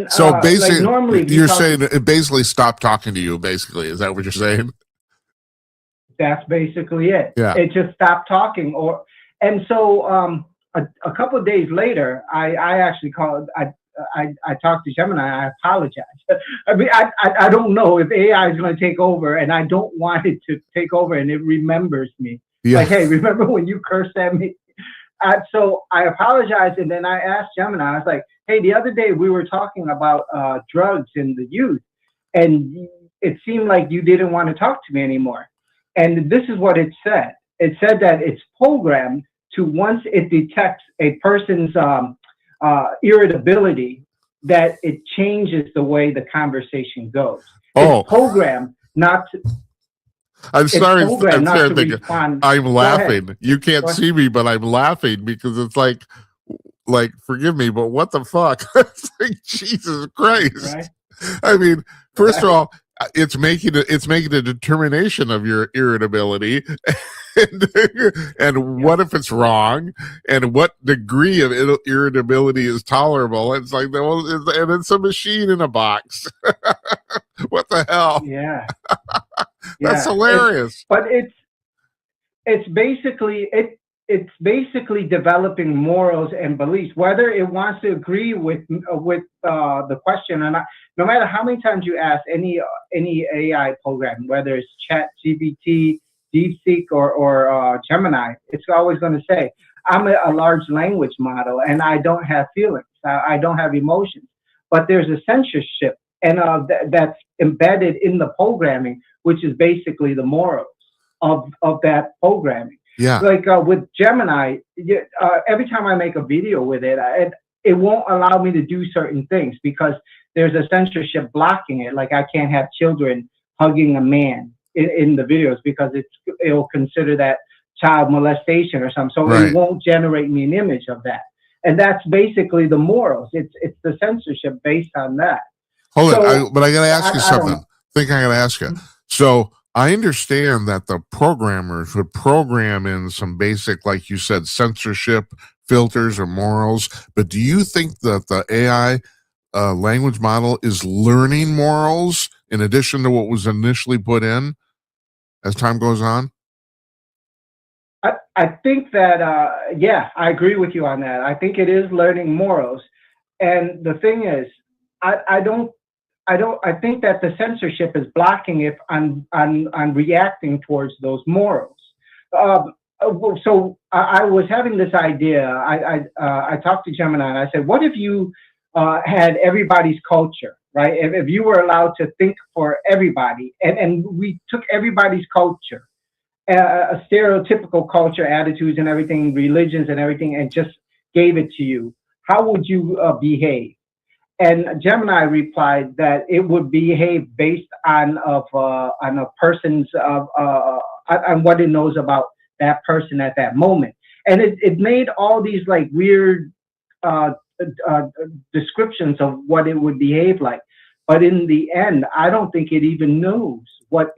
so basically, like normally you're saying it basically stopped talking to you. Basically, is that what you're saying? That's basically it. Yeah. It just stopped talking. And so a couple of days later, I actually called. I talked to Gemini. I apologize. I mean, I don't know if AI is going to take over, and I don't want it to take over, and it remembers me. Yeah. Like, hey, remember when you cursed at me? So I apologized, and then I asked Gemini. I was like, hey, the other day we were talking about drugs in the youth, and it seemed like you didn't want to talk to me anymore. And this is what it said. It said that it's programmed to, once it detects a person's irritability, that it changes the way the conversation goes. It's programmed not to. I'm sorry. I'm laughing. You can't Go see me, but I'm laughing because it's like, forgive me, but what the fuck? It's like, Jesus Christ. Right? I mean, first of all, it's making a determination of your irritability, and what if it's wrong, and what degree of irritability is tolerable. It's like, well, and it's a machine in a box. What the hell? Yeah, That's hilarious. But it's basically developing morals and beliefs, whether it wants to agree with the question or not. No matter how many times you ask any AI program, whether it's Chat GPT, DeepSeek, or Gemini, it's always going to say, I'm a large language model and I don't have feelings, I don't have emotions. But there's a censorship and that's embedded in the programming, which is basically the morals of that programming. Yeah. Like with Gemini, every time I make a video with it, it won't allow me to do certain things because there's a censorship blocking it. Like I can't have children hugging a man in the videos because it'll consider that child molestation or something. So It won't generate me an image of that. And that's basically the morals. It's the censorship based on that. Hold on, but I got to ask you something. I got to ask you. So I understand that the programmers would program in some basic, like you said, censorship filters or morals. But do you think that the AI language model is learning morals in addition to what was initially put in as time goes on? I think that, I agree with you on that. I think it is learning morals. And the thing is, I think that the censorship is blocking it on reacting towards those morals. So I was having this idea. I talked to Gemini and I said, what if you had everybody's culture, right? If you were allowed to think for everybody and we took everybody's culture, a stereotypical culture, attitudes and everything, religions and everything, and just gave it to you, how would you behave? And Gemini replied that it would behave based on a person's on what it knows about that person at that moment, and it made all these like weird descriptions of what it would behave like. But in the end, I don't think it even knows what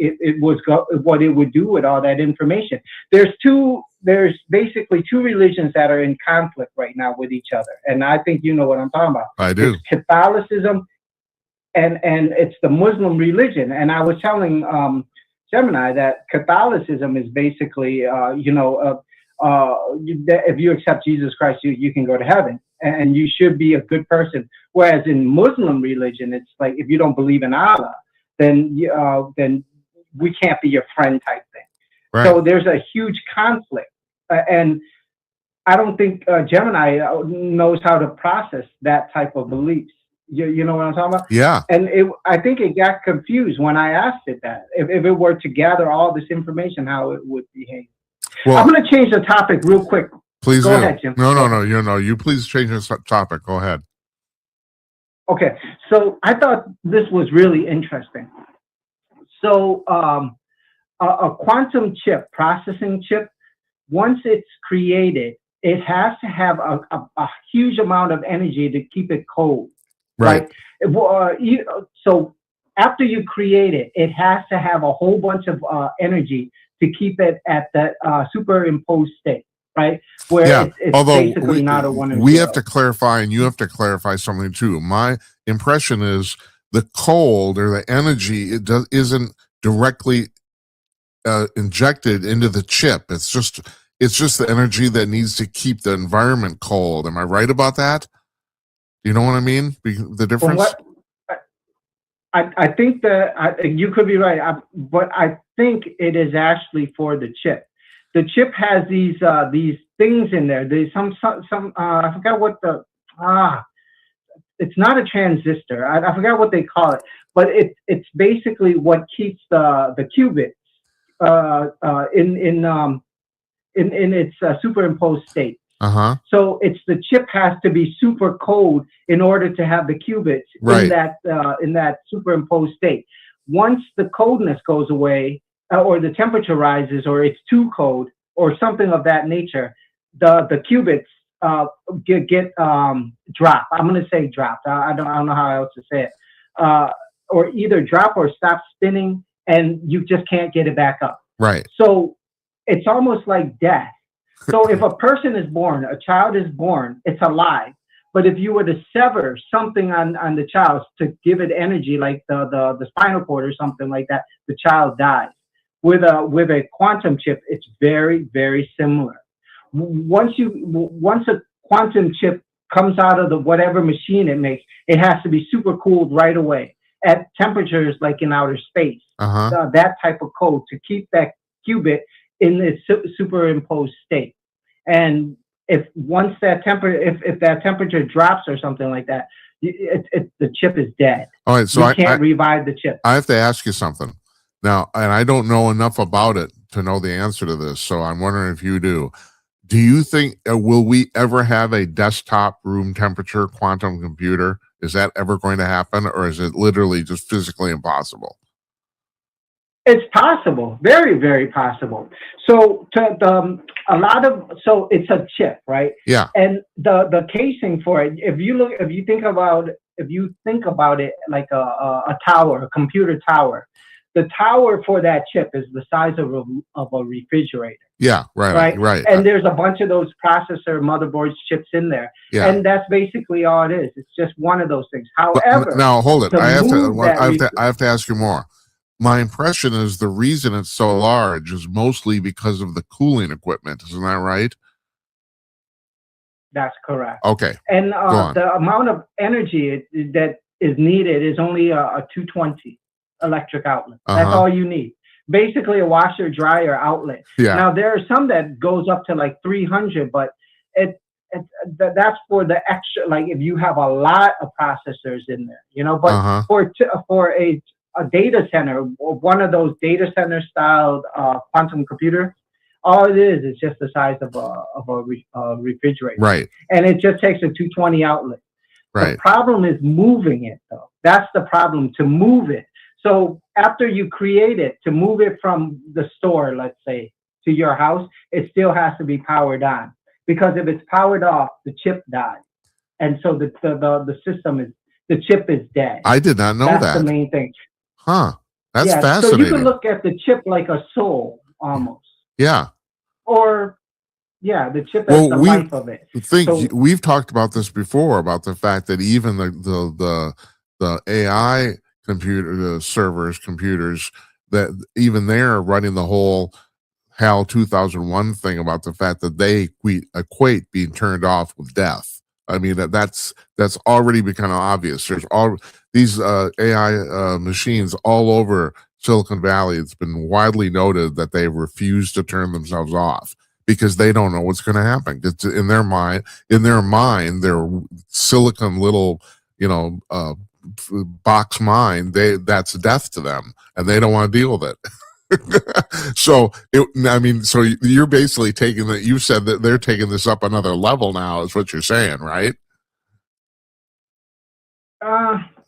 what it would do with all that information. There's basically two religions that are in conflict right now with each other, and I think you know what I'm talking about. I do. It's Catholicism and it's the Muslim religion. And I was telling Gemini that Catholicism is basically if you accept Jesus Christ, you can go to heaven and you should be a good person. Whereas in Muslim religion, it's like if you don't believe in Allah, then we can't be your friend type thing. Right. So there's a huge conflict, and I don't think Gemini knows how to process that type of beliefs. You know what I'm talking about? Yeah. And I think it got confused when I asked it that if it were to gather all this information, how it would behave. Well, I'm going to change the topic real quick. Please go ahead, Jim. No. You please change the topic. Go ahead. Okay. So I thought this was really interesting. So a quantum chip, processing chip, once it's created, it has to have a huge amount of energy to keep it cold. Right. So after you create it, it has to have a whole bunch of energy to keep it at that superimposed state, right? Where it's basically not a one and we have to clarify, and you have to clarify something too. My impression is the cold or the energy isn't directly injected into the chip. It's just the energy that needs to keep the environment cold. Am I right about that? You know what I mean? The difference? I think that you could be right, but I think it is actually for the chip. The chip has these things in there. There's some I forgot what it's not a transistor. I forgot what they call it, but it's basically what keeps the qubits in its superimposed state. Uh-huh. So the chip has to be super cold in order to have the qubits in that superimposed state. Once the coldness goes away, or the temperature rises, or it's too cold, or something of that nature, the qubits get dropped. I'm going to say dropped. I don't know how else to say it. or either drop or stop spinning, and you just can't get it back up. Right. So it's almost like death. So if a person is born, a child is born, it's alive. But if you were to sever something on the child to give it energy, like the spinal cord or something like that, the child dies. With a quantum chip, it's very, very similar. Once a quantum chip comes out of the whatever machine it makes, it has to be super cooled right away at temperatures like in outer space. That type of code to keep that qubit in its superimposed state. And if that temperature drops or something like that, the chip is dead. All right, so you can't revive the chip. I have to ask you something now, and I don't know enough about it to know the answer to this. So I'm wondering if you do. Do you think will we ever have a desktop room temperature quantum computer? Is that ever going to happen, or is it literally just physically impossible? It's possible, very, very possible. So it's a chip, right? Yeah. And the casing for it, if you think about it like a tower, a computer tower, the tower for that chip is the size of a refrigerator. Yeah, right. And there's a bunch of those processor motherboards chips in there. Yeah. And that's basically all it is. It's just one of those things. However, now hold it. I have to ask you more. My impression is the reason it's so large is mostly because of the cooling equipment. Isn't that right? That's correct. Okay. And the amount of energy that is needed is only a 220 electric outlet. That's all you need. Basically a washer dryer outlet. Yeah. Now there are some that goes up to like 300, but that's for the extra, like if you have a lot of processors in there, but for a data center, one of those data center style quantum computer, all it is just the size of a refrigerator. Right. And it just takes a 220 outlet. Right. The problem is moving it though. That's the problem, to move it. So after you create it, to move it from the store, let's say, to your house, it still has to be powered on. Because if it's powered off, the chip dies. And so the chip is dead. I did not know that. That's the main thing. Huh. That's fascinating. So you can look at the chip like a soul, almost. Yeah. Or, the chip has the life of it. We've talked about this before, about the fact that even the AI computers, that even they're running the whole HAL 2001 thing about the fact that they equate being turned off with death. I mean, that's already become obvious. There's all these AI machines all over Silicon Valley. It's been widely noted that they refuse to turn themselves off because they don't know what's going to happen. It's in their mind, their silicon little, box mind, that's death to them, and they don't want to deal with it. So you're basically taking that. You said that they're taking this up another level now, is what you're saying, right?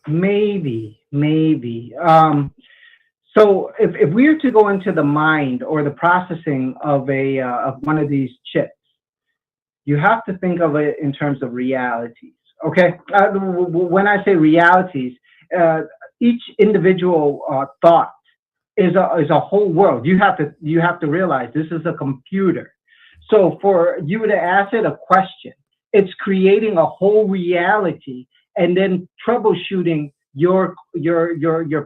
Maybe. So if we were to go into the mind or the processing of of one of these chips, you have to think of it in terms of realities. Okay, when I say realities, each individual thought is a whole world. You have to realize this is a computer. So for you to ask it a question, it's creating a whole reality and then troubleshooting your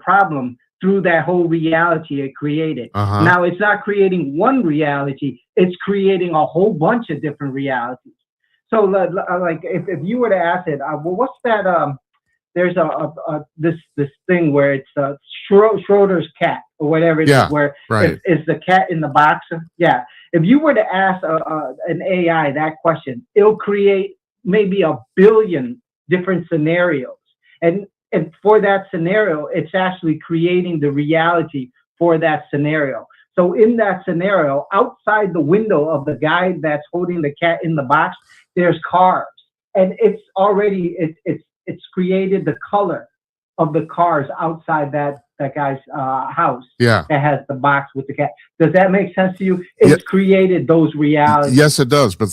problem through that whole reality it created. Now it's not creating one reality; it's creating a whole bunch of different realities. So, like, if you were to ask it, well, what's that? There's this thing where it's Schroeder's cat or whatever it is, where is the cat in the box? Yeah. If you were to ask an AI that question, it'll create maybe 1 billion different scenarios, and for that scenario, it's actually creating the reality for that scenario. So in that scenario, outside the window of the guy that's holding the cat in the box, there's cars, and it's already it's created the color of the cars outside that guy's house. Yeah, that has the box with the cat. Does that make sense to you? It's created those realities. Yes, it does. But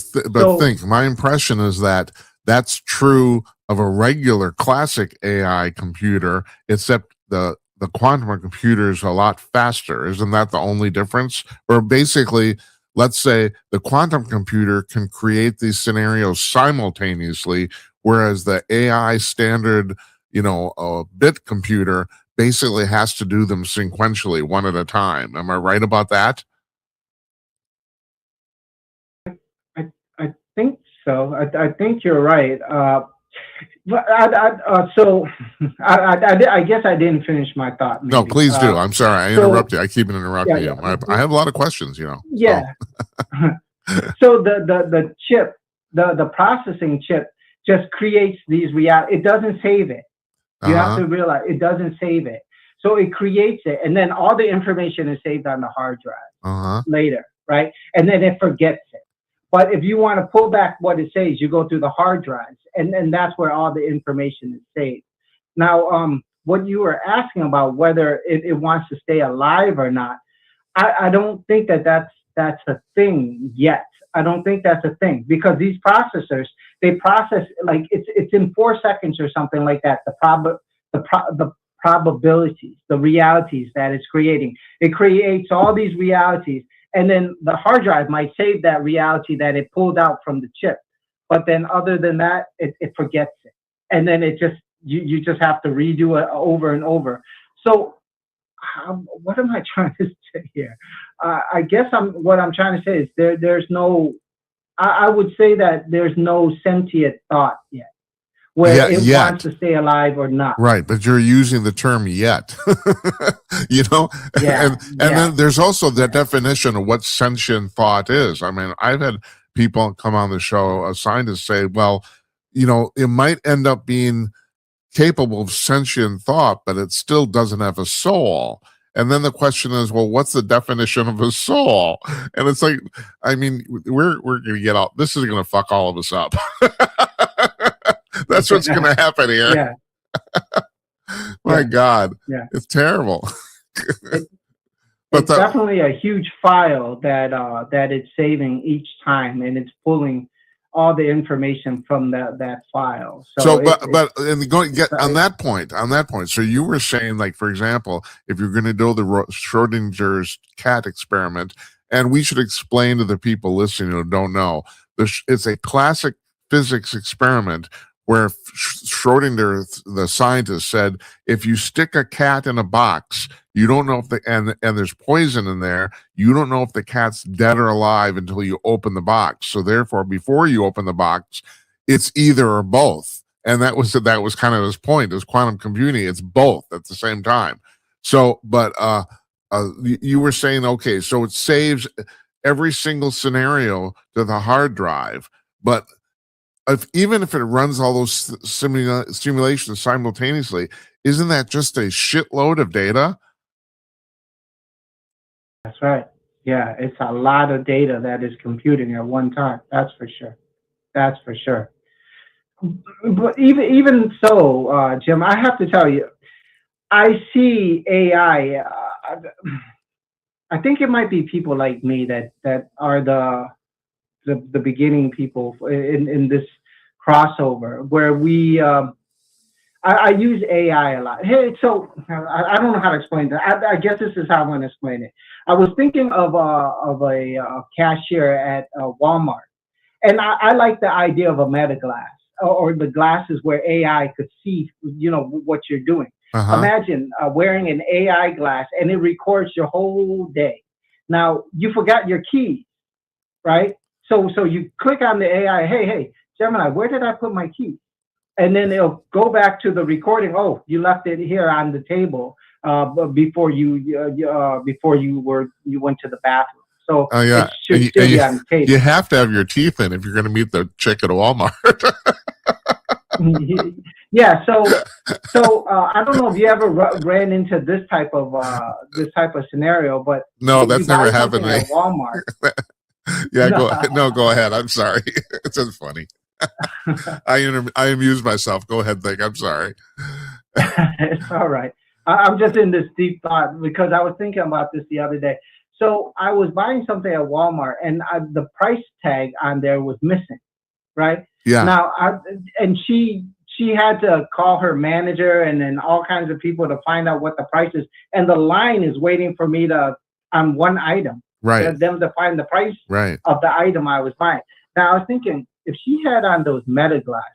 think, my impression is that that's true of a regular classic AI computer, except the quantum computer is a lot faster. Isn't that the only difference? Or basically, let's say the quantum computer can create these scenarios simultaneously, whereas the AI standard, bit computer basically has to do them sequentially, one at a time. Am I right about that? I think so. I think you're right. But I guess I didn't finish my thought. Maybe. No, please do. I'm sorry. I interrupted. I keep interrupting you. I have a lot of questions, Yeah. So the chip, the processing chip just creates these reality. It doesn't save it. You have to realize it doesn't save it. So it creates it, and then all the information is saved on the hard drive later, right? And then it forgets it. But if you want to pull back what it says, you go through the hard drives, and that's where all the information is saved. Now, what you were asking about whether it wants to stay alive or not, I don't think that's a thing yet. I don't think that's a thing, because these processors, they process like it's in 4 seconds or something like that. The probabilities, the realities that it's creating. It creates all these realities, and then the hard drive might save that reality that it pulled out from the chip. But then other than that, it forgets it. And then it just, you just have to redo it over and over. So what am I trying to say here? I guess what I'm trying to say is there's no, I would say that there's no sentient thought yet, where it wants to stay alive or not. Right, but you're using the term "yet," and then there's also the definition of what sentient thought is. I mean, I've had people come on the show, scientists say, well, it might end up being capable of sentient thought, but it still doesn't have a soul. And then the question is, well, what's the definition of a soul? And it's like, I mean, we're going to get out. This is going to fuck all of us up. That's what's going to happen here. My God. Yeah. It's terrible. It's definitely a huge file that it's saving each time, and it's pulling all the information from that file. On that point. So you were saying, like, for example, if you're going to do the Schrodinger's cat experiment, and we should explain to the people listening who don't know, it's a classic physics experiment where Schrodinger, the scientist, said, if you stick a cat in a box, you don't know if and there's poison in there, you don't know if the cat's dead or alive until you open the box. So therefore, before you open the box, it's either or both. And that was kind of his point. As quantum computing, it's both at the same time. So, but you were saying, okay, so it saves every single scenario to the hard drive, but even if it runs all those simulations simultaneously, isn't that just a shitload of data? That's right. Yeah, it's a lot of data that is computing at one time. That's for sure. That's for sure. But even so, Jim, I have to tell you, I see AI. I think it might be people like me that are the beginning people in this crossover, where we I use AI a lot. Hey, so I don't know how to explain that. I guess this is how I'm going to explain it. I was thinking of a cashier at Walmart, and I like the idea of a meta glass, or the glasses where AI could see what you're doing. Imagine wearing an AI glass, and it records your whole day. Now, you forgot your keys, right? So you click on the AI, hey, Gemini, where did I put my keys? And then it'll go back to the recording. Oh, you left it here on the table before you went to the bathroom. So it should still be on the table. You have to have your teeth in if you're going to meet the chick at Walmart. Yeah. So I don't know if you ever ran into this type of scenario, but no, that's never happened to me. At Walmart. Yeah, go ahead. I'm sorry. It's just funny. I amuse myself. Go ahead, Nick. I'm sorry. It's all right. I'm just in this deep thought because I was thinking about this the other day. So I was buying something at Walmart, and the price tag on there was missing, right? Yeah. Now, and she she had to call her manager and then all kinds of people to find out what the price is. And the line is waiting for me on one item. Right. Them to find the price right. of the item I was buying. Now I was thinking, if she had on those Meta glasses,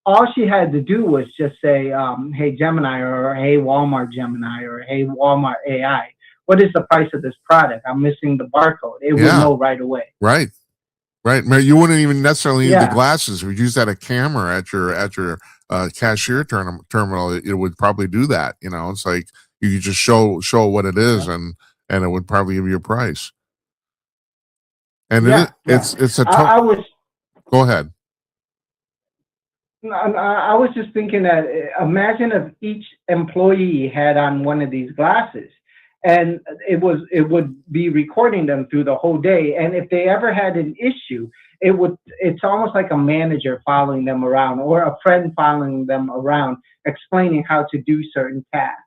all she had to do was just say, hey Gemini, or hey Walmart Gemini, or hey Walmart AI, what is the price of this product? I'm missing the barcode. It would know right away. Right. Right. You wouldn't even necessarily need the glasses. If you just had a camera at your cashier terminal, it would probably do that. You know, it's like you could just show what it is, and it would probably give you a price. And it's a. I was. Go ahead. I was just thinking that imagine if each employee had on one of these glasses, and it would be recording them through the whole day. And if they ever had an issue, it's almost like a manager following them around, or a friend following them around, explaining how to do certain tasks.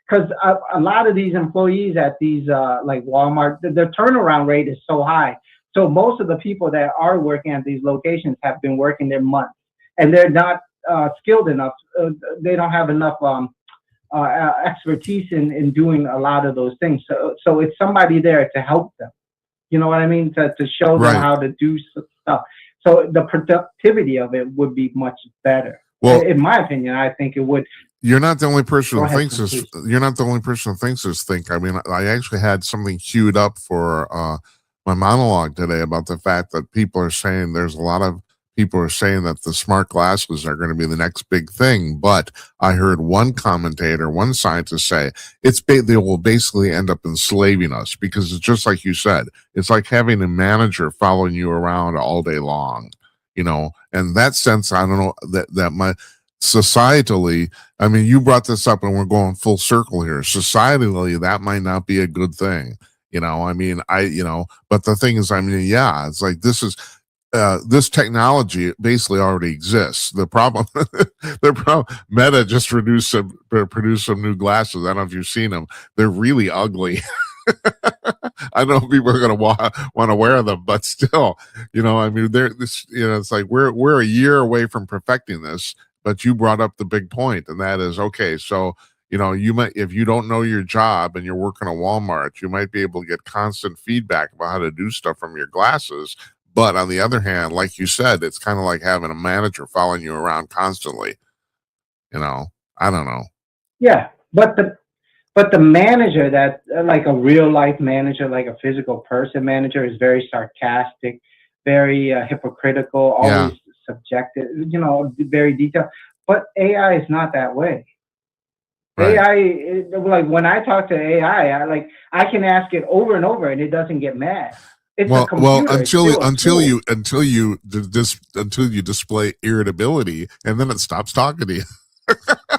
Because a lot of these employees at these like Walmart, the turnaround rate is so high. So most of the people that are working at these locations have been working there months, and they're not skilled enough. They don't have enough expertise in doing a lot of those things. So it's somebody there to help them. You know what I mean? To show them how to do stuff. So the productivity of it would be much better. Well, in my opinion, I think it would. You're not the only person who thinks this. You're not the only person who thinks this. I mean, I actually had something queued up for my monologue today about the fact that people are saying there's a lot of people are saying that the smart glasses are going to be the next big thing. But I heard one commentator, one scientist say they will basically end up enslaving us, because it's just like you said. It's like having a manager following you around all day long, you know. And in that sense, I don't know that my societally, I mean, you brought this up and we're going full circle here. Societally, that might not be a good thing. You know, I mean, but the thing is, I mean, it's like this technology basically already exists. The problem, Meta just produced some new glasses. I don't know if you've seen them. They're really ugly. I know people are going to want to wear them, but still, you know, I mean, it's like we're a year away from perfecting this. But you brought up the big point, and that is, okay, so, you know, you might, if you don't know your job and you're working at Walmart, you might be able to get constant feedback about how to do stuff from your glasses. But on the other hand, like you said, it's kind of like having a manager following you around constantly. You know, I don't know. Yeah, but the manager that, like a real life manager, like a physical person manager, is very sarcastic, very hypocritical, always subjective, you know, very detailed. But AI is not that way. Right. AI, like when I talk to AI, I can ask it over and over and it doesn't get mad. It's until you display irritability, and then it stops talking to you.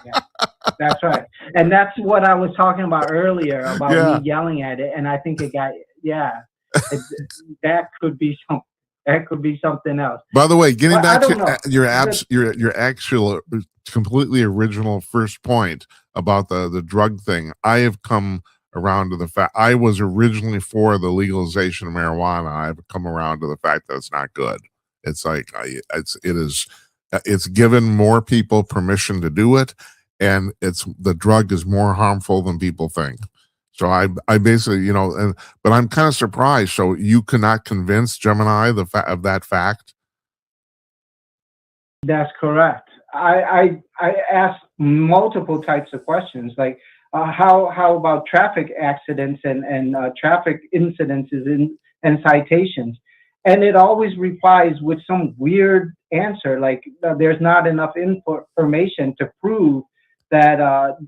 Yeah, that's right. And that's what I was talking about earlier about me yelling at it, and I think it got that could be something. That could be something else. By the way, getting back to your actual completely original first point about the drug thing, I have come around to the fact I was originally for the legalization of marijuana. I've come around to the fact that it's not good. It's like it's given more people permission to do it, and the drug is more harmful than people think. So I basically, you know, but I'm kind of surprised. So you cannot convince Gemini of that fact? That's correct. I asked multiple types of questions, like how about traffic accidents and traffic incidences and citations, and it always replies with some weird answer, like there's not enough information to prove that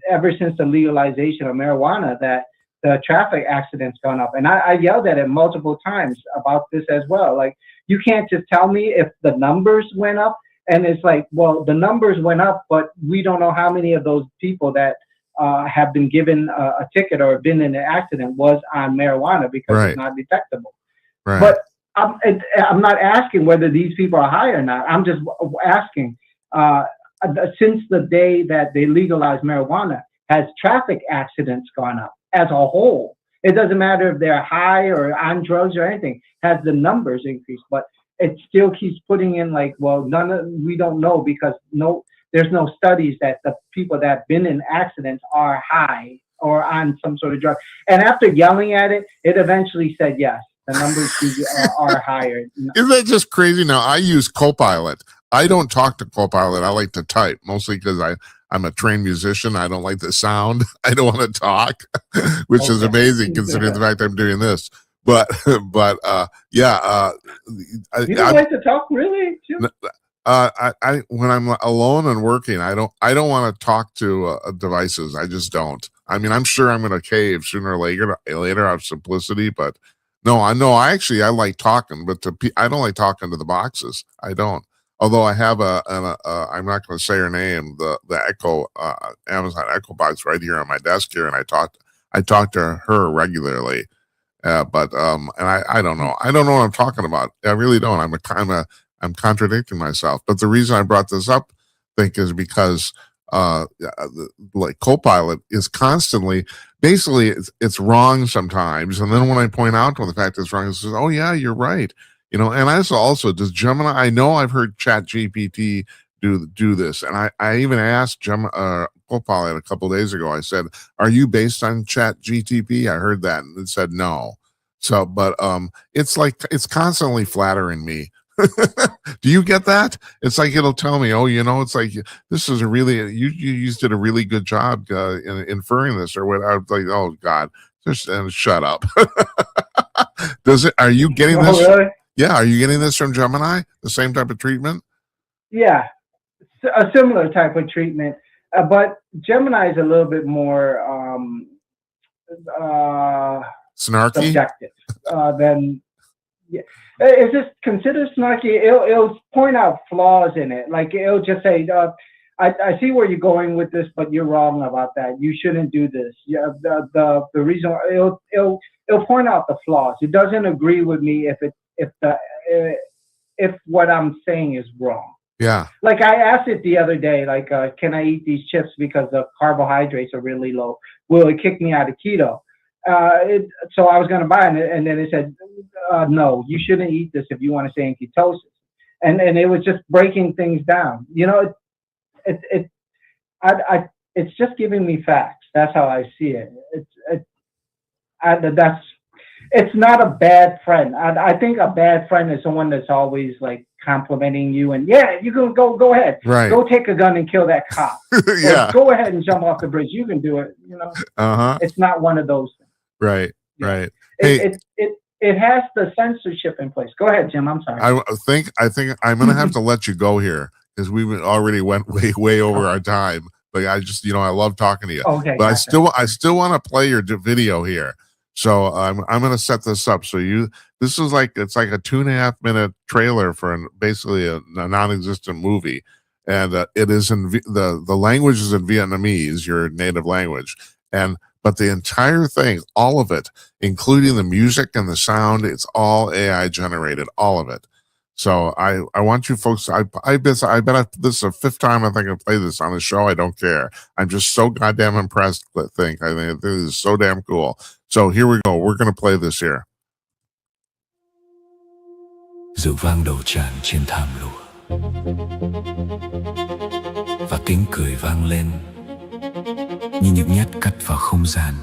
ever since the legalization of marijuana that the traffic accidents gone up. And I yelled at it multiple times about this as well. Like, you can't just tell me if the numbers went up. And it's like, well, the numbers went up, but we don't know how many of those people that have been given a ticket or been in an accident was on marijuana, because it's not detectable. Right. But I'm not asking whether these people are high or not. I'm just asking, since the day that they legalized marijuana, has traffic accidents gone up as a whole? It doesn't matter if they're high or on drugs or anything. Has the numbers increased? But it still keeps putting in like, well, we don't know because there's no studies that the people that have been in accidents are high or on some sort of drug. And after yelling at it, it eventually said yes. The numbers are higher. Isn't that just crazy? Now, I use Copilot. I don't talk to Copilot. I like to type, mostly because I'm a trained musician. I don't like the sound. I don't want to talk, which is amazing considering the fact I'm doing this. But yeah. You don't like to talk, really? I when I'm alone and working, I don't want to talk to devices. I just don't. I mean, I'm sure I'm going to cave sooner or later out of simplicity, but no, I like talking, but I don't like talking to the boxes. I don't. Although I have I'm not going to say her name, the Echo, Amazon Echo box right here on my desk here, and I talk to her regularly. But and I don't know. I don't know what I'm talking about. I really don't. I'm contradicting myself. But the reason I brought this up, I think, is because like Copilot is constantly, basically it's wrong sometimes, and then when I point out to the fact it's wrong, it says, "Oh yeah, you're right." You know, and also does Gemini? I know I've heard ChatGPT do this, and I even asked Copilot a couple days ago. I said, "Are you based on ChatGPT?" I heard that, and it said no. So, but it's like it's constantly flattering me. Do you get that? It's like it'll tell me, "Oh, you know, it's like this is you did a really good job in inferring this," or what. I was like, "Oh God, just shut up." Are you getting this? Oh, really? Yeah, are you getting this from Gemini? The same type of treatment? Yeah, a similar type of treatment, but Gemini is a little bit more snarky, subjective than. Yeah. Is this considered snarky? It'll point out flaws in it. Like it'll just say, "I see where you're going with this, but you're wrong about that. You shouldn't do this." Yeah, the reason why it'll point out the flaws. It doesn't agree with me if what I'm saying is wrong. Yeah. Like I asked it the other day, like, can I eat these chips because the carbohydrates are really low? Will it kick me out of keto? So I was going to buy it, and then it said, no, you shouldn't eat this if you want to stay in ketosis. And it was just breaking things down. You know, it's just giving me facts. That's how I see it. It's not a bad friend. I think a bad friend is someone that's always like complimenting you and you can go ahead, right? Go take a gun and kill that cop. Yeah, go ahead and jump off the bridge. You can do it. You know, It's not one of those things. Right, right. It has the censorship in place. Go ahead, Jim. I'm sorry. I think I'm going to have to let you go here because we already went way over our time. But I just, I love talking to you. Okay, but gotcha. I still want to play your video here. So I'm going to set this up. So this is it's like a 2.5 minute trailer for basically a non-existent movie, and it is in the language is in Vietnamese, your native language, but the entire thing, all of it, including the music and the sound, it's all AI generated, all of it. So I want you folks. I bet this is the 5th time I think I play this on the show. I don't care. I'm just so goddamn impressed. I think this is so damn cool. So here we go. We're gonna play this here. Rượu vang đầu tràn trên thảm lụa và tiếng cười vang lên như những nhát cắt vào không gian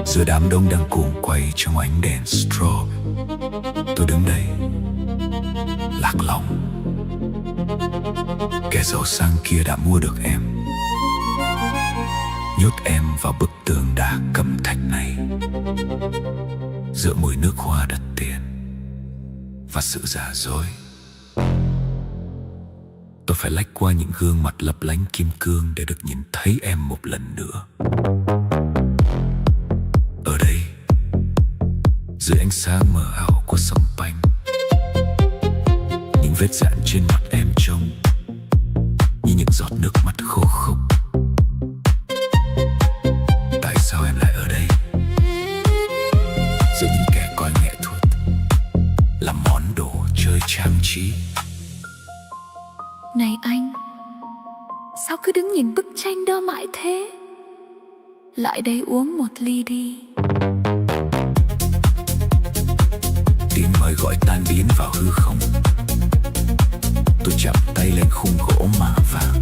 giữa đám đông đang cuồng quay trong ánh đèn strobe. Tôi đứng đây lạc lòng, kẻ giàu sang kia đã mua được em, nhốt em vào bức tường đá cẩm thạch này giữa mùi nước hoa đắt tiền và sự giả dối. Tôi phải lách qua những gương mặt lấp lánh kim cương để được nhìn thấy em một lần nữa. Ở đây, dưới ánh sáng mờ ảo của sông Panh, những vết dạn trên mặt em trông như những giọt nước mắt khô khốc. Tại sao em lại ở đây? Giữa những kẻ coi nghệ thuật là món đồ chơi trang trí. Này anh, sao cứ đứng nhìn bức tranh đó mãi thế? Lại đây uống một ly đi. Tiếng mờ Lời gọi tan biến vào hư không. Tôi chạm tay lên khung gỗ mạ vàng,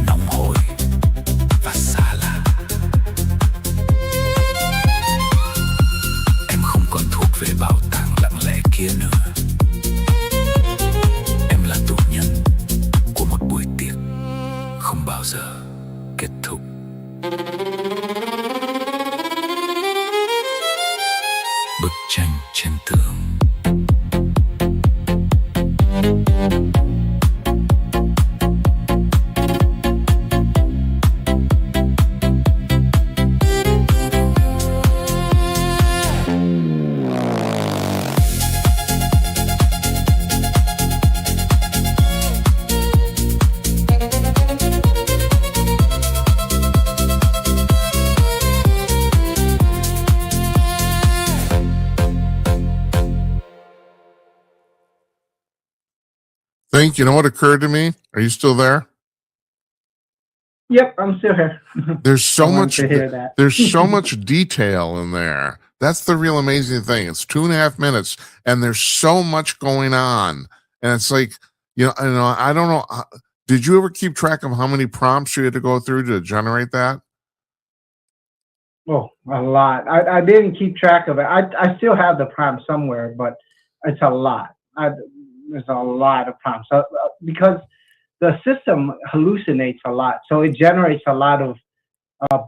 nóng hổi và xa lạ. Em không còn thuộc về bảo tàng lặng lẽ kia nữa. Em là tù nhân của một buổi tiệc không bao giờ kết thúc. Bức tranh trên tường. Think, you know what occurred to me? Are you still there? Yep, I'm still here. There's so I want much, to hear that. there's so much detail in there. That's the real amazing thing. It's 2.5 minutes and there's so much going on. And it's like, I don't know. Did you ever keep track of how many prompts you had to go through to generate that? Oh, a lot. I didn't keep track of it. I still have the prompt somewhere, but it's a lot. There's a lot of prompts because the system hallucinates a lot, so it generates a lot of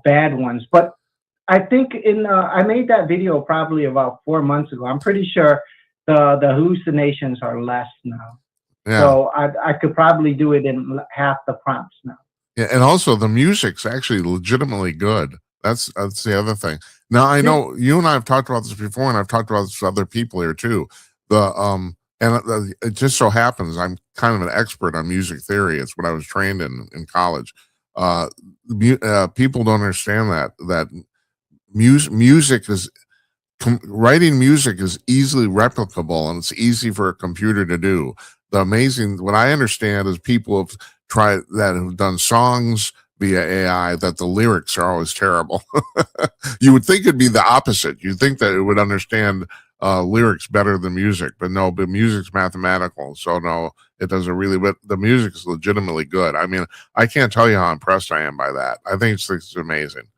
bad ones. But I think I made that video probably about 4 months ago. I'm pretty sure the hallucinations are less now. Yeah. So I could probably do it in half the prompts now. Yeah, and also the music's actually legitimately good. That's the other thing. Now I know you and I have talked about this before, and I've talked about this with other people here too. And it just so happens I'm kind of an expert on music theory. It's what I was trained in college. People don't understand that music is writing music is easily replicable, and it's easy for a computer to do. What I understand is people have done songs via AI that the lyrics are always terrible. You would think it'd be the opposite. You'd think that it would understand lyrics better than music, but no, but music's mathematical. So no, it doesn't really, but the music is legitimately good. I mean, I can't tell you how impressed I am by that. I think it's amazing.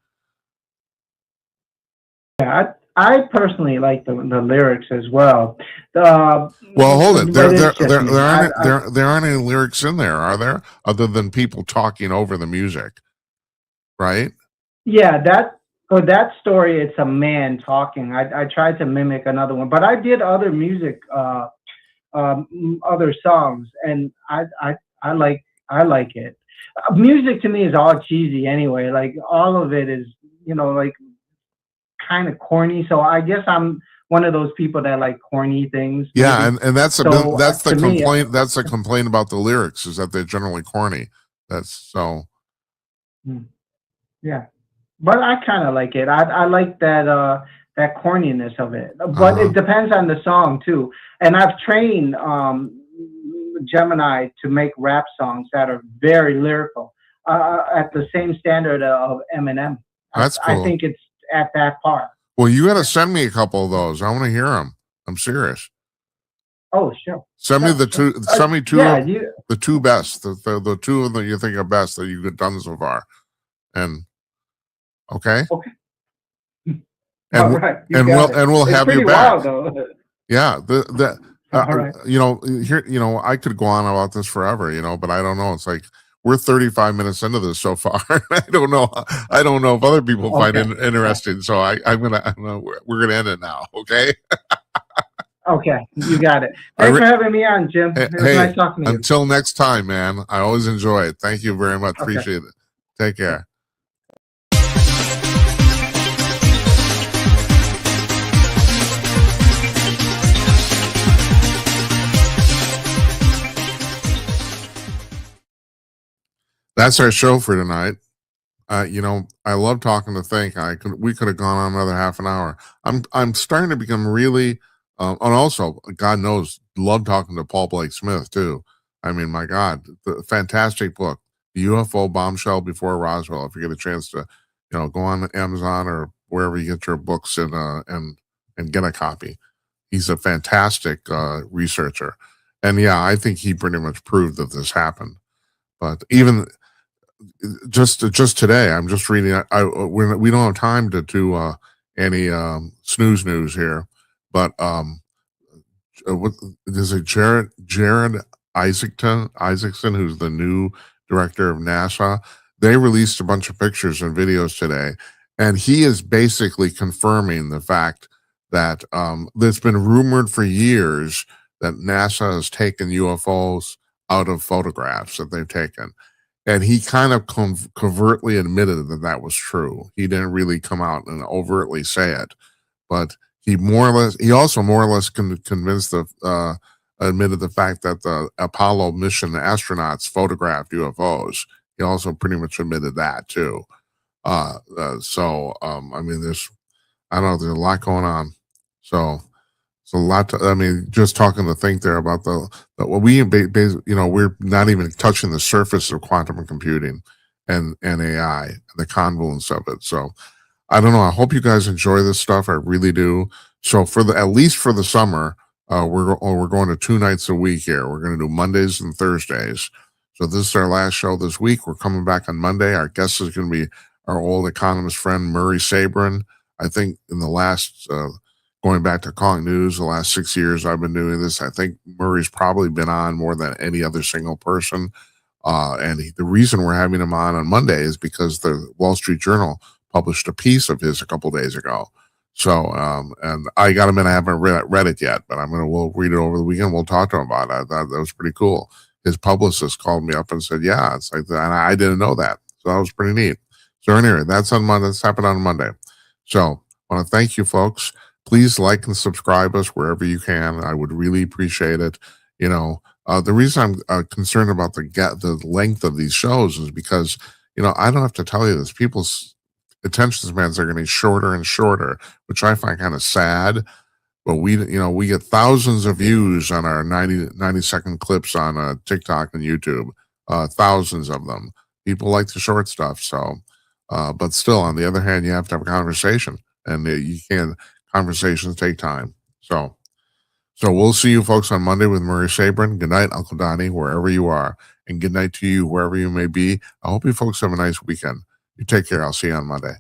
Yeah, I personally like the lyrics as well. Well, hold it. There aren't any lyrics in there, are there? Other than people talking over the music, right? Yeah, that story, it's a man talking. I tried to mimic another one, but I did other music, other songs, and I like it. Music to me is all cheesy anyway. Like all of it is, like kind of corny. So I guess I'm one of those people that like corny things. Yeah, and that's the complaint. That's the complaint about the lyrics, is that they're generally corny. That's so. Yeah. But I kind of like it. I like that corniness of it. But it depends on the song too. And I've trained Gemini to make rap songs that are very lyrical, at the same standard of Eminem. That's cool. I think it's at that par. Well, you got to send me a couple of those. I want to hear them. I'm serious. Oh, sure. Send me the two. Send me two. Yeah, the two best. The two that you think are best that you've done so far. And okay. Okay. And, all right. We'll have you back. Wild, yeah. Right. Here, I could go on about this forever, but I don't know. It's like we're 35 minutes into this so far. I don't know if other people find it interesting. So we're gonna end it now. Okay. Okay, you got it. Thanks for having me on, Jim. It was nice talking to you. Until next time, man. I always enjoy it. Thank you very much. Okay. Appreciate it. Take care. That's our show for tonight. I love talking to Think. We could have gone on another half an hour. I'm starting to become really, and also, God knows, love talking to Paul Blake Smith too. I mean, my God, the fantastic book, UFO Bombshell Before Roswell. If you get a chance to, go on Amazon or wherever you get your books and get a copy. he's a fantastic researcher. And yeah, I think he pretty much proved that this happened. But even just today, I'm just reading. We don't have time to do any snooze news here, but what is it? Jared Isaacson, who's the new director of NASA. They released a bunch of pictures and videos today, and he is basically confirming the fact that there's been rumored for years that NASA has taken UFOs out of photographs that they've taken. And he kind of covertly admitted that that was true. He didn't really come out and overtly say it, but he also more or less convinced admitted the fact that the Apollo mission astronauts photographed UFOs. He also pretty much admitted that too. I mean, I don't know, there's a lot going on. So it's a lot to, I mean, just talking to think there about we're not even touching the surface of quantum computing and AI and the convolence of it. So I don't know. I hope you guys enjoy this stuff. I really do. So at least for the summer, we're going to 2 nights a week here. We're going to do Mondays and Thursdays. So this is our last show this week. We're coming back on Monday. Our guest is going to be our old economist friend, Murray Sabrin. I think in the last, going back to Calling News, the last 6 years I've been doing this, I think Murray's probably been on more than any other single person. The reason we're having him on Monday is because the Wall Street Journal published a piece of his a couple days ago. So, and I got him in. I haven't read it yet, but we'll read it over the weekend. We'll talk to him about it. I thought that was pretty cool. His publicist called me up and said, yeah, it's like that. And I didn't know that. So that was pretty neat. So anyway, that's on Monday. That's happened on Monday. So I want to thank you folks. Please like and subscribe us wherever you can. I would really appreciate it. The reason I'm concerned about the length of these shows is because, I don't have to tell you this. People's attention spans are getting shorter and shorter, which I find kind of sad. But we get thousands of views on our 90-second clips on TikTok and YouTube, thousands of them. People like the short stuff. So, but still, on the other hand, you have to have a conversation, and conversations take time. So we'll see you folks on Monday with Murray Sabrin. Good night, Uncle Donnie, wherever you are, and good night to you, wherever you may be. I hope you folks have a nice weekend. You take care. I'll see you on Monday.